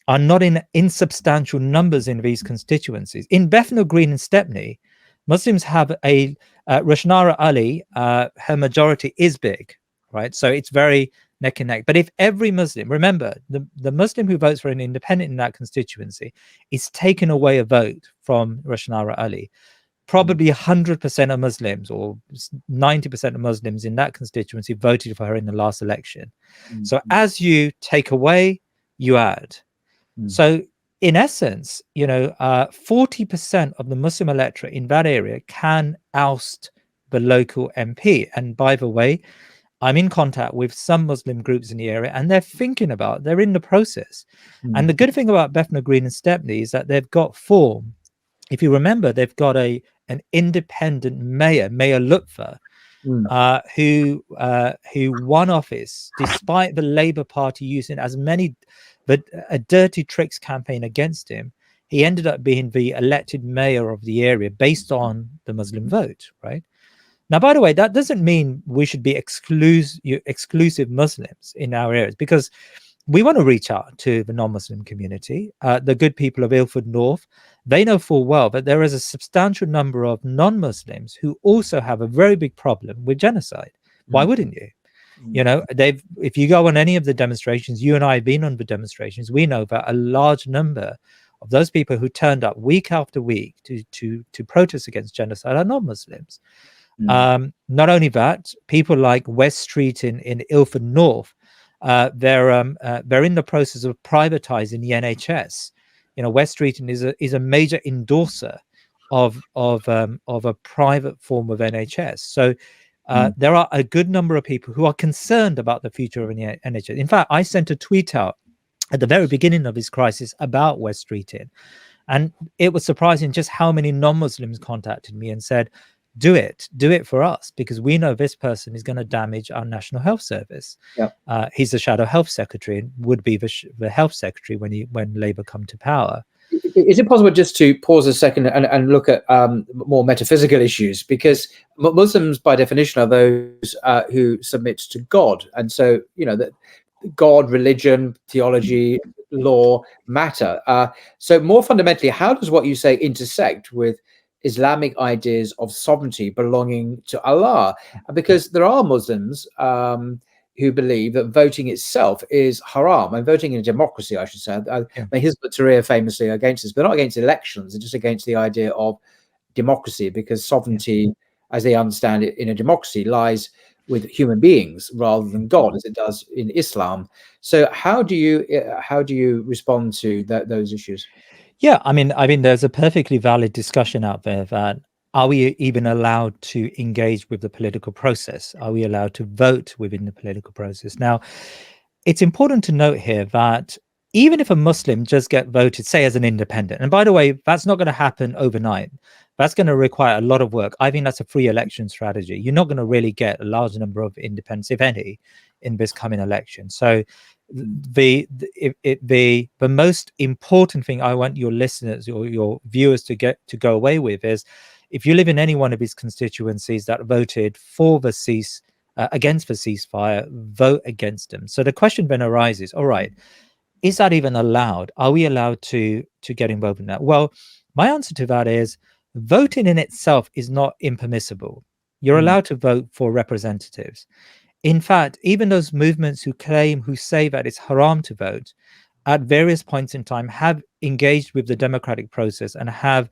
not in insubstantial numbers in these constituencies. In Bethnal Green and Stepney, Muslims have a Roshnara Ali, her majority is big, right? So it's very neck and neck. But if every Muslim, remember, the Muslim who votes for an independent in that constituency is taking away a vote from Roshnara Ali, probably 100% of Muslims or 90% of Muslims in that constituency voted for her in the last election. So as you take away, you add. So in essence, 40% of the Muslim electorate in that area can oust the local MP. And by the way, I'm in contact with some Muslim groups in the area, and they're in the process. And the good thing about Bethnal Green and Stepney is that they've got form. If you remember, they've got an independent mayor, Mayor Lutfer, who won office despite the Labour Party using a dirty tricks campaign against him. He ended up being the elected mayor of the area based on the Muslim vote, right? Now, by the way, that doesn't mean we should be exclusive Muslims in our areas, because we want to reach out to the non-Muslim community. The good people of Ilford North, they know full well that there is a substantial number of non-Muslims who also have a very big problem with genocide. Why wouldn't you? If you go on any of the demonstrations, you and I have been on the demonstrations, we know that a large number of those people who turned up week after week to protest against genocide are non-Muslims. Not only that, people like West Street in Ilford North, they're in the process of privatizing the NHS. West Street is a major endorser of a private form of NHS. So there are a good number of people who are concerned about the future of the NHS. In fact, I sent a tweet out at the very beginning of this crisis about West Street and it was surprising just how many non-Muslims contacted me and said, do it for us, because we know this person is going to damage our National Health Service. He's the shadow health secretary and would be the health secretary when Labour come to power.
Is it possible just to pause a second and look at more metaphysical issues? Because Muslims, by definition, are those who submit to God, and so that God, religion, theology, law matter. So more fundamentally, how does what you say intersect with Islamic ideas of sovereignty belonging to Allah? Because there are Muslims who believe that voting itself is haram, and voting in a democracy, I should say. Hizb ut-Tahrir famously against this, but not against elections, just against the idea of democracy, because sovereignty, as they understand it in a democracy, lies with human beings rather than God, as it does in Islam. So how do you respond to those issues?
Yeah, I mean, there's a perfectly valid discussion out there that are we even allowed to engage with the political process? Are we allowed to vote within the political process? Now, it's important to note here that even if a Muslim just get voted, say, as an independent, and by the way, that's not going to happen overnight. That's going to require a lot of work. I think that's a free election strategy. You're not going to really get a large number of independents, if any, in this coming election. So the most important thing I want your listeners or your viewers to go away with is, if you live in any one of these constituencies that voted for against the ceasefire, vote against them. So the question then arises, all right, is that even allowed? Are we allowed to get involved in that? Well, my answer to that is, voting in itself is not impermissible. You're allowed to vote for representatives. In fact, even those movements who say that it's haram to vote, at various points in time have engaged with the democratic process and have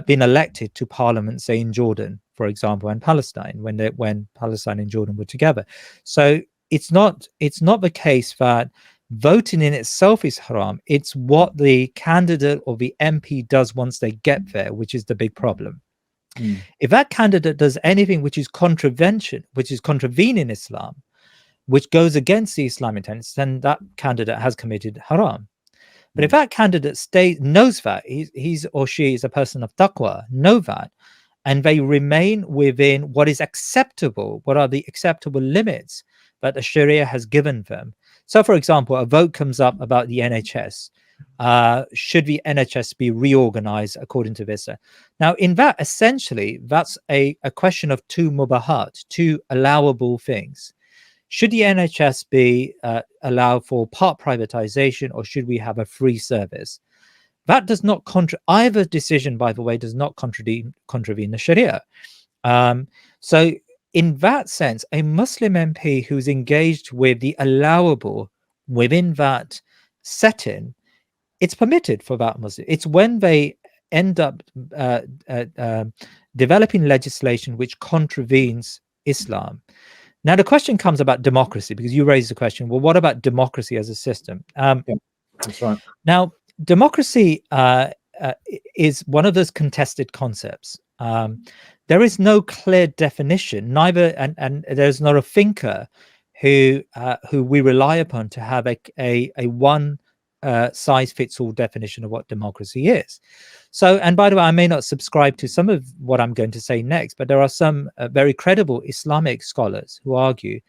been elected to parliament, say in Jordan, for example, and Palestine, when Palestine and Jordan were together. So it's not the case that voting in itself is haram. It's what the candidate or the MP does once they get there, which is the big problem. If that candidate does anything which is contravening Islam, which goes against the Islamic tenets, then that candidate has committed haram. But if that candidate knows that he's or she is a person of taqwa, know that, and they remain within what is acceptable, what are the acceptable limits that the Sharia has given them. So, for example, a vote comes up about the NHS. Should the NHS be reorganized according to this? Now, in that, essentially, that's a question of two mubahat, two allowable things. Should the NHS be allowed for part privatization, or should we have a free service? That does not either decision, by the way, does not contravene the Sharia. So, in that sense, a Muslim MP who's engaged with the allowable within that setting, it's permitted for that Muslim. It's when they end up developing legislation which contravenes Islam. Now, the question comes about democracy, because you raised the question, well, what about democracy as a system?
Yeah, that's right.
Now, democracy is one of those contested concepts. There is no clear definition, neither, and there's not a thinker who we rely upon to have a one size fits all definition of what democracy is. So, and by the way, I may not subscribe to some of what I'm going to say next, but there are some very credible Islamic scholars who argue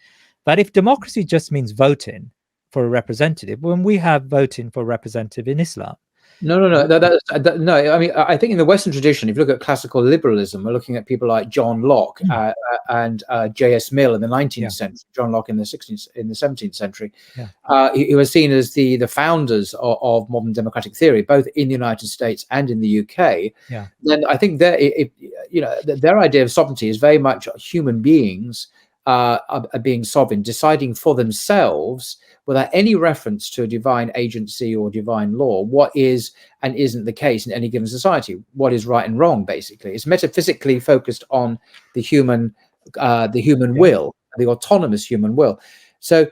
that if democracy just means voting for a representative, when we have voting for a representative in Islam.
No. No, I mean, I think in the Western tradition, if you look at classical liberalism, we're looking at people like John Locke and J.S. Mill in the 19th century, John Locke in the 17th century. He was seen as the founders of modern democratic theory, both in the United States and in the UK. Then I think their idea of sovereignty is very much human beings are being sovereign, deciding for themselves, without any reference to a divine agency or divine law, what is and isn't the case in any given society, what is right and wrong. Basically, it's metaphysically focused on the human will, the autonomous human will. So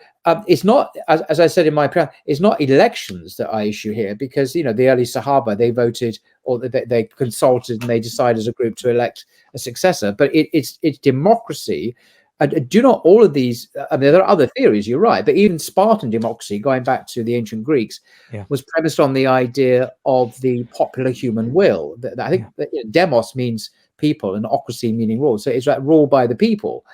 it's not, as I said in my prayer, it's not elections that I issue here, because the early Sahaba, they voted, or they consulted, and they decided as a group to elect a successor. But it's democracy. Do not all of these, I mean, there are other theories, you're right, but even Spartan democracy, going back to the ancient Greeks, was premised on the idea of the popular human will. I think demos means people and ocracy meaning rule. So it's like rule by the people.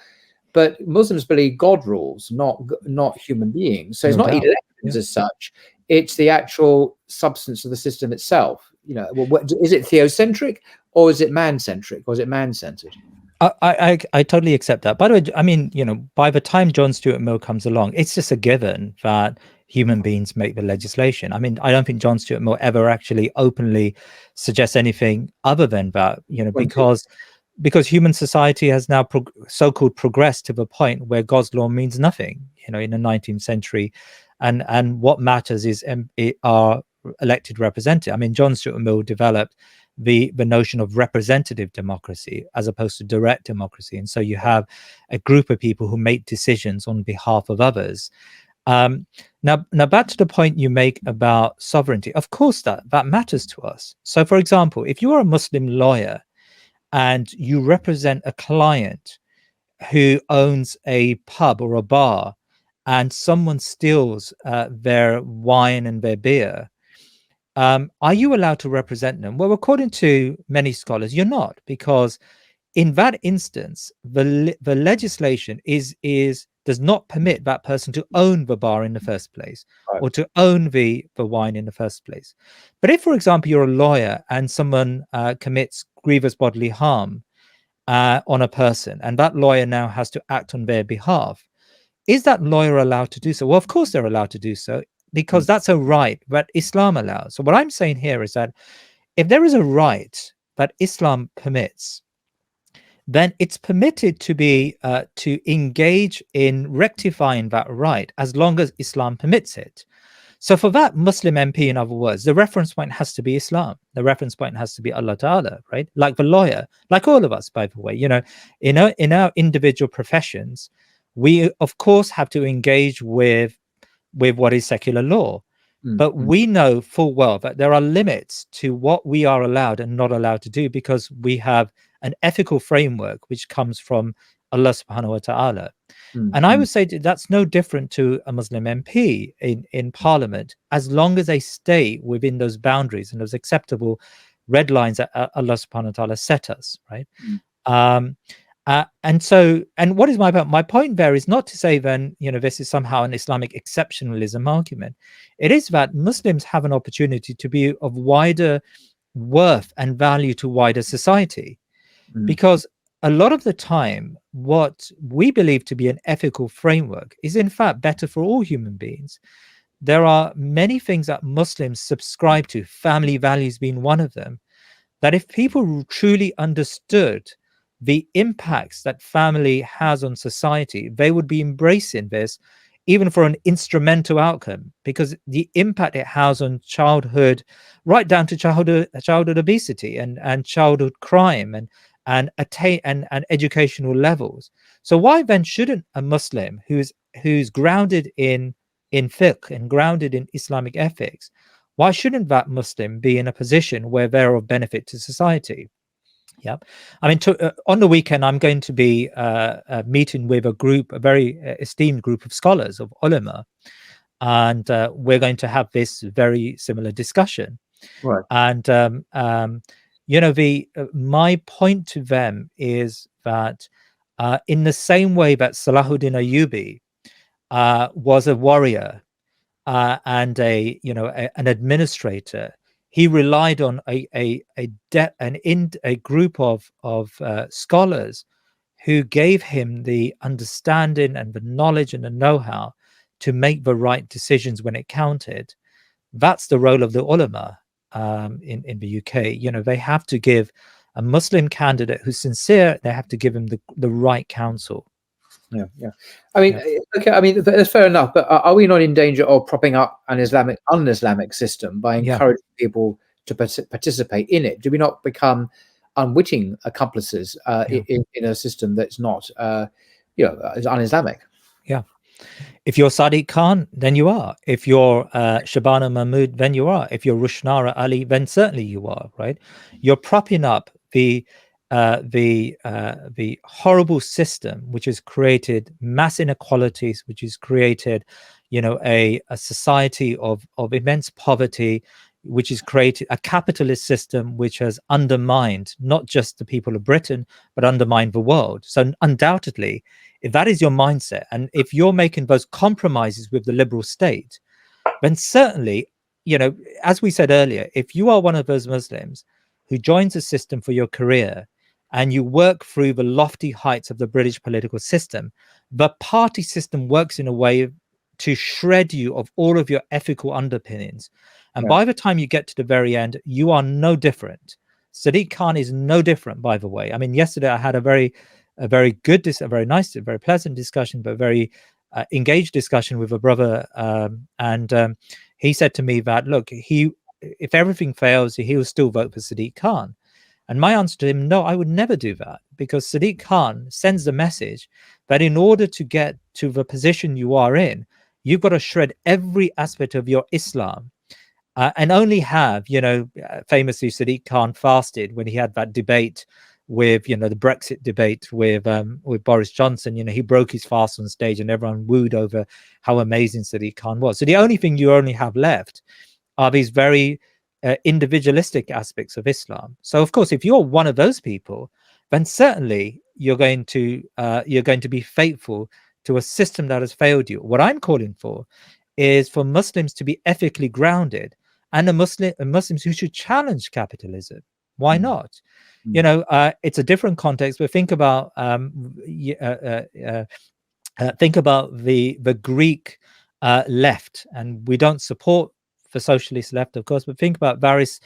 But Muslims believe God rules, not human beings. So it's not elections as such. It's the actual substance of the system itself. Is it theocentric, or is it man-centric, or is it man-centered?
I totally accept that. By the way, I mean, by the time John Stuart Mill comes along, it's just a given that human beings make the legislation. I mean, I don't think John Stuart Mill ever actually openly suggests anything other than that, because human society has now so-called progressed to the point where God's law means nothing, in the 19th century, and what matters is our elected representative. I mean, John Stuart Mill developed the notion of representative democracy as opposed to direct democracy, and so you have a group of people who make decisions on behalf of others. Now back to the point you make about sovereignty. Of course, that matters to us. So, for example, if you are a Muslim lawyer and you represent a client who owns a pub or a bar, and someone steals their wine and their beer, are you allowed to represent them? Well, according to many scholars, you're not, because in that instance, the legislation does not permit that person to own the bar in the first place, or to own the wine in the first place. But if, for example, you're a lawyer and someone commits grievous bodily harm on a person, and that lawyer now has to act on their behalf, is that lawyer allowed to do so? Well, of course they're allowed to do so, because that's a right that Islam allows. So what I'm saying here is that if there is a right that Islam permits, then it's permitted to be to engage in rectifying that right, as long as Islam permits it. So for that Muslim MP, in other words, the reference point has to be Islam. The reference point has to be Allah Ta'ala, right? Like the lawyer, like all of us, by the way, in our individual professions, we of course have to engage with what is secular law. But we know full well that there are limits to what we are allowed and not allowed to do, because we have an ethical framework which comes from Allah subhanahu wa ta'ala. And I would say that's no different to a Muslim MP in parliament, as long as they stay within those boundaries and those acceptable red lines that Allah subhanahu wa ta'ala set us, right?
Mm.
And what is my point? My point there is not to say then, this is somehow an Islamic exceptionalism argument. It is that Muslims have an opportunity to be of wider worth and value to wider society,
Mm.
because a lot of the time, what we believe to be an ethical framework is in fact better for all human beings. There are many things that Muslims subscribe to, family values being one of them, that if people truly understood the impacts that family has on society, they would be embracing this even for an instrumental outcome, because the impact it has on childhood, right down to childhood obesity and childhood crime and educational levels. So why then shouldn't a Muslim who's grounded in fiqh and grounded in Islamic ethics, why shouldn't that Muslim be in a position where they're of benefit to society? Yeah, I mean, on the weekend, I'm going to be meeting with a very esteemed group of scholars, of ulama, and we're going to have this very similar discussion.
Right.
And the my point to them is that in the same way that Salahuddin Ayyubi was a warrior and an administrator, he relied on a group of scholars who gave him the understanding and the knowledge and the know-how to make the right decisions when it counted. That's the role of the ulama in the UK. They have to give a Muslim candidate who's sincere, they have to give him the right counsel.
Yeah, yeah. I mean, okay. I mean, that's fair enough. But are we not in danger of propping up an un-Islamic system by encouraging people to participate in it? Do we not become unwitting accomplices in a system that's not, is un-Islamic?
Yeah. If you're Sadiq Khan, then you are. If you're Shabana Mahmood, then you are. If you're Rushnara Ali, then certainly you are. Right? You're propping up the horrible system which has created mass inequalities, which has created, a society of immense poverty, which has created a capitalist system which has undermined not just the people of Britain, but undermined the world. So undoubtedly, if that is your mindset, and if you're making those compromises with the liberal state, then certainly, as we said earlier, if you are one of those Muslims who joins the system for your career and you work through the lofty heights of the British political system, the party system works in a way to shred you of all of your ethical underpinnings. And by the time you get to the very end, you are no different. Sadiq Khan is no different, by the way. I mean, yesterday I had a very good, a very nice, a very pleasant discussion, but very engaged discussion with a brother. And he said to me that, look, if everything fails, he will still vote for Sadiq Khan. And my answer to him, no, I would never do that, because Sadiq Khan sends the message that in order to get to the position you are in, you've got to shred every aspect of your Islam. And only have, famously Sadiq Khan fasted when he had that debate with, the Brexit debate with Boris Johnson. He broke his fast on stage and everyone wooed over how amazing Sadiq Khan was. So the only thing you only have left are these very individualistic aspects of Islam. So of course, if you're one of those people, then certainly you're going to be faithful to a system that has failed you. What I'm calling for is for Muslims to be ethically grounded, and Muslims who should challenge capitalism. Why not? It's a different context, but think about the Greek left, and we don't support the socialist left, of course, but think about Varis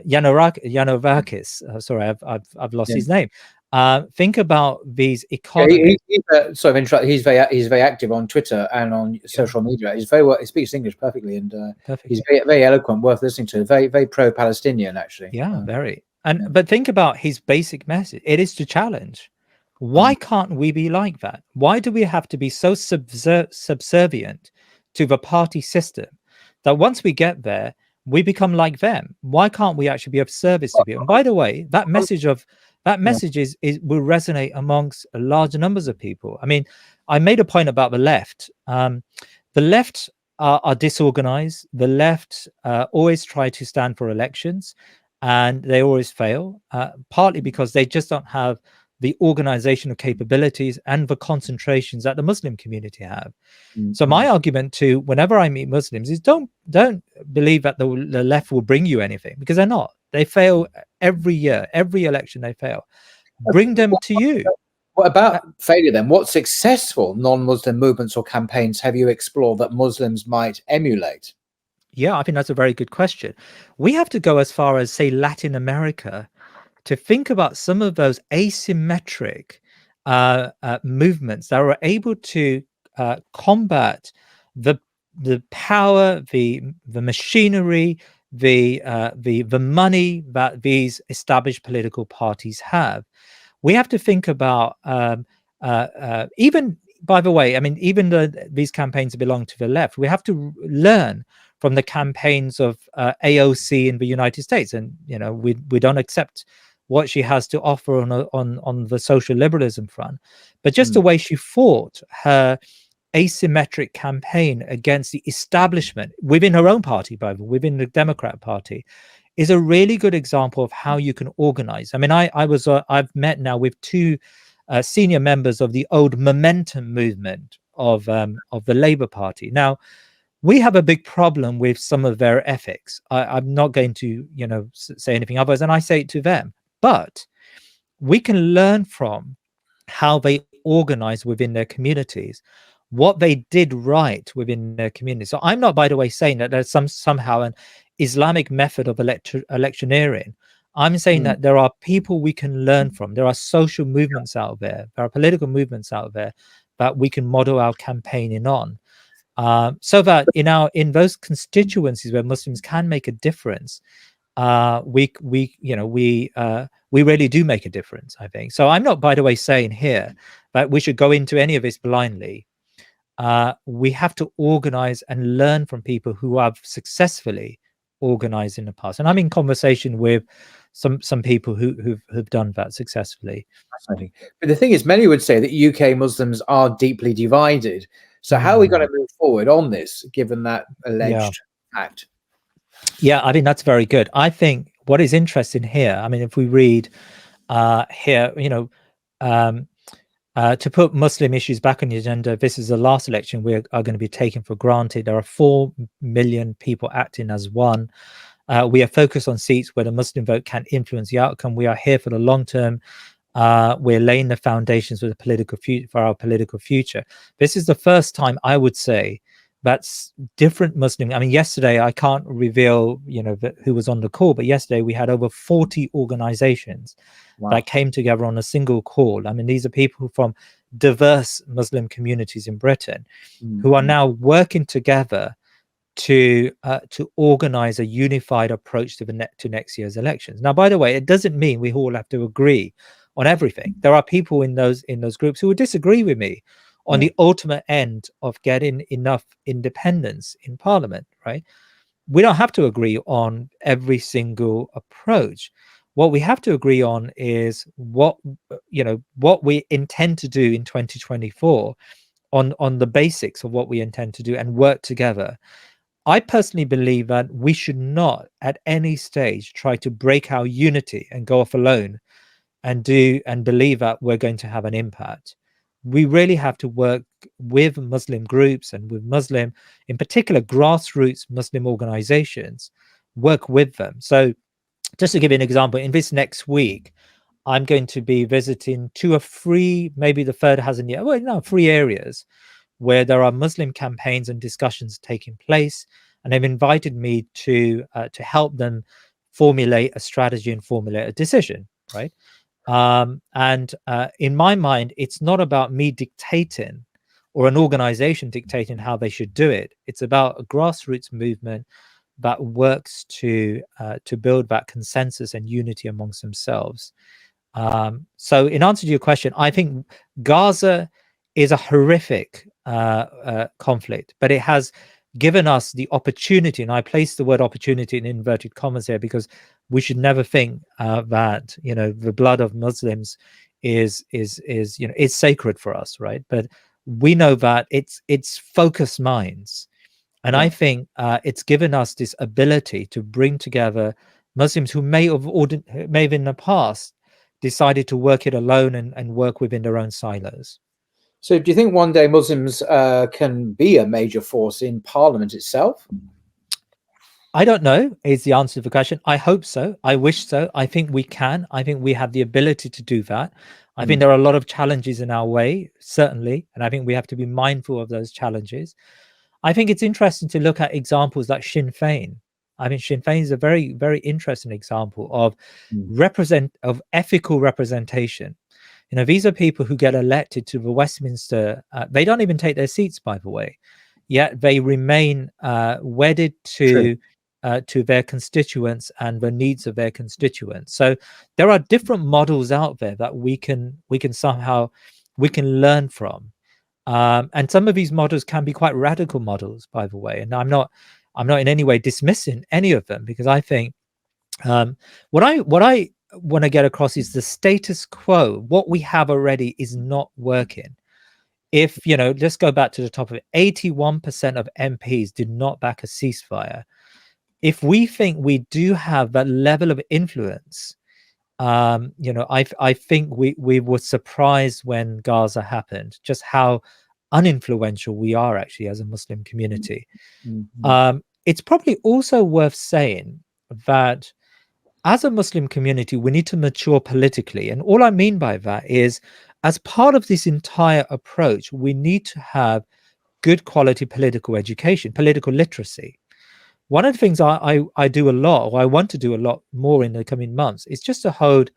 Yanovakis. Sorry, I've lost his name. Think about these economists.
He's very active on Twitter and on social media. He's he speaks English perfectly, and he's very eloquent, worth listening to. Very, very pro-Palestinian, actually.
Yeah, very. But think about his basic message. It is to challenge. Why can't we be like that? Why do we have to be so subservient to the party system that once we get there, we become like them? Why can't we actually be of service to people? And by the way, that message will resonate amongst large numbers of people. I mean, I made a point about the left. The left are disorganized. The left always try to stand for elections, and they always fail, partly because they just don't have the organizational capabilities and the concentrations that the Muslim community have. So my argument to whenever I meet Muslims is don't believe that the left will bring you anything, because they're not. They fail every year, every election they fail. Bring them to you.
What about failure then? What successful non-Muslim movements or campaigns have you explored that Muslims might emulate?
Yeah, I think that's a very good question. We have to go as far as, say, Latin America to think about some of those asymmetric movements that are able to combat the power, the machinery, the money that these established political parties have. We have to think about even, by the way, I mean, even though these campaigns belong to the left, we have to learn from the campaigns of AOC in the United States. And we don't accept what she has to offer on the social liberalism front, but just the way she fought her asymmetric campaign against the establishment within her own party, by the way, within the Democrat Party, is a really good example of how you can organize. I mean, I've met now with two senior members of the old Momentum movement of the Labour Party. Now, we have a big problem with some of their ethics. I'm not going to say anything otherwise, and I say it to them. But we can learn from how they organize within their communities, what they did right within their community. So I'm not, by the way, saying that there's somehow an Islamic method of electioneering. I'm saying that there are people we can learn from. There are social movements out there. There are political movements out there that we can model our campaigning on. So that in those constituencies where Muslims can make a difference, we really do make a difference, I think. So I'm not, by the way, saying here that we should go into any of this blindly. We have to organize and learn from people who have successfully organized in the past. And I'm in conversation with some people who've done that successfully.
Fascinating. But the thing is, many would say that UK Muslims are deeply divided. So how are we going to move forward on this, given that alleged fact?
Yeah, I think that's very good. I think what is interesting here, I mean, if we read here, to put Muslim issues back on the agenda, this is the last election we are going to be taking for granted. There are 4 million people acting as one. We are focused on seats where the Muslim vote can influence the outcome. We are here for the long term. We're laying the foundations for our political future. This is the first time, I would say, that's different Muslim. I mean, yesterday, I can't reveal, who was on the call, but yesterday we had over 40 organizations that came together on a single call. I mean, these are people from diverse Muslim communities in Britain who are now working together to organize a unified approach to next year's elections. Now, by the way, it doesn't mean we all have to agree on everything. There are people in those groups who would disagree with me on the ultimate end of getting enough independence in Parliament, right? We don't have to agree on every single approach. What we have to agree on is what we intend to do in 2024 on the basics of what we intend to do, and work together. I personally believe that we should not at any stage try to break our unity and go off alone and believe that we're going to have an impact. We really have to work with Muslim groups and with Muslim, in particular, grassroots Muslim organizations, work with them. So just to give you an example, in this next week, I'm going to be visiting 2 or 3, maybe the third hasn't yet, 3 areas where there are Muslim campaigns and discussions taking place. And they've invited me to help them formulate a strategy and formulate a decision, right? And in my mind, it's not about me dictating or an organization dictating how they should do it. It's about a grassroots movement that works to build that consensus and unity amongst themselves. So in answer to your question, I think Gaza is a horrific conflict, but it has given us the opportunity, and I place the word opportunity in inverted commas here, because we should never think that the blood of Muslims is sacred for us, right? But we know that it's focused minds And I think it's given us this ability to bring together Muslims who may have in the past decided to work it alone and work within their own silos.
So do you think one day Muslims can be a major force in Parliament itself?
I don't know is the answer to the question. I hope so. I wish so. I think we can. I think we have the ability to do that. I think there are a lot of challenges in our way, certainly. And I think we have to be mindful of those challenges. I think it's interesting to look at examples like Sinn Féin. I mean, Sinn Féin is a very, very interesting example of ethical representation. You know, these are people who get elected to the Westminster. They don't even take their seats, by the way, yet they remain wedded to their constituents and the needs of their constituents. So there are different models out there that we can learn from. And some of these models can be quite radical models, by the way. And I'm not in any way dismissing any of them, because I think what I want to get across is the status quo. What we have already is not working. If, let's go back to the top of it, 81% of MPs did not back a ceasefire. If we think we do have that level of influence, I think we were surprised when Gaza happened, just how uninfluential we are actually as a Muslim community. It's probably also worth saying that as a Muslim community, we need to mature politically. And all I mean by that is, as part of this entire approach, we need to have good quality political education, political literacy. One of the things I do a lot, or I want to do a lot more in the coming months, is just to hold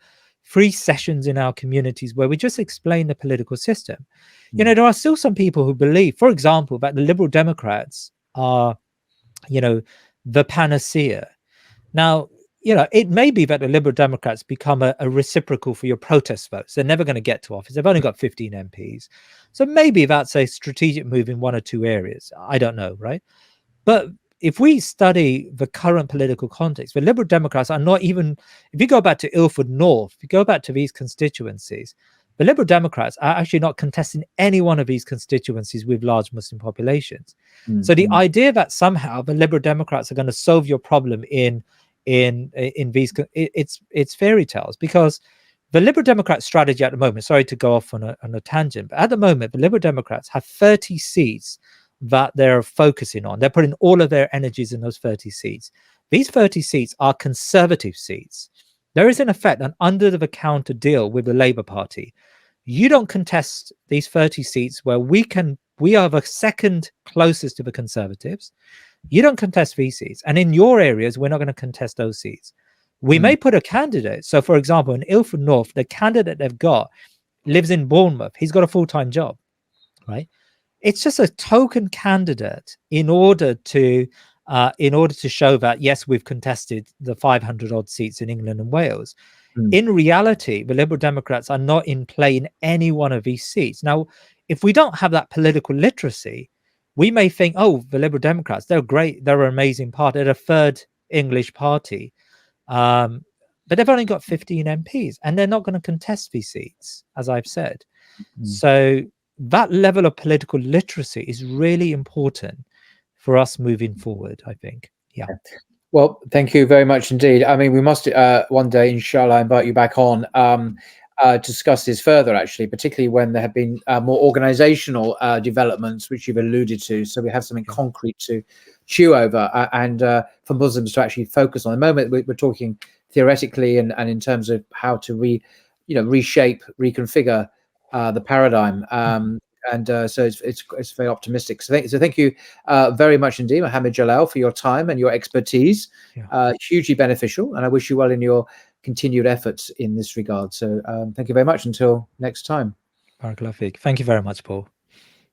free sessions in our communities where we just explain the political system. There are still some people who believe, for example, that the Liberal Democrats are, the panacea. Now, it may be that the Liberal Democrats become a reciprocal for your protest votes. They're never going to get to office. They've only got 15 MPs. So maybe that's a strategic move in one or two areas. I don't know, right? But if we study the current political context, the Liberal Democrats are not even, if you go back to Ilford North, if you go back to these constituencies, the Liberal Democrats are actually not contesting any one of these constituencies with large Muslim populations. So the idea that somehow the Liberal Democrats are going to solve your problem in these, it's fairy tales, because the Liberal Democrat strategy at the moment, sorry to go off on a tangent, but at the moment, the Liberal Democrats have 30 seats that they're focusing on. They're putting all of their energies in those 30 seats. These 30 seats are conservative seats. There is in effect an under the counter deal with the Labour Party. You don't contest these 30 seats where we are the second closest to the Conservatives. You don't contest these seats. And in your areas, we're not going to contest those seats. We may put a candidate. So, for example, in Ilford North, the candidate they've got lives in Bournemouth. He's got a full-time job, right? It's just a token candidate in order to show that, yes, we've contested the 500 odd seats in England and Wales. In reality, the Liberal Democrats are not in play in any one of these seats. Now, if we don't have that political literacy, we may think, oh, the Liberal Democrats, they're great, they're an amazing party, they're a third English party, but they've only got 15 MPs and they're not going to contest these seats, as I've said. So that level of political literacy is really important for us moving forward, I think. Yeah.
Well, thank you very much indeed. I mean, we must one day, inshallah, invite you back on to discuss this further, actually, particularly when there have been more organizational developments, which you've alluded to. So we have something concrete to chew over and for Muslims to actually focus on. At the moment, we're talking theoretically and in terms of how to reshape, reconfigure the paradigm. So it's very optimistic. So thank you very much indeed, Mohammed Jalal, for your time and your expertise. Hugely beneficial, and I wish you well in your continued efforts in this regard. So thank you very much. Until next time.
Barakallahu Feek. Thank you very much, Paul.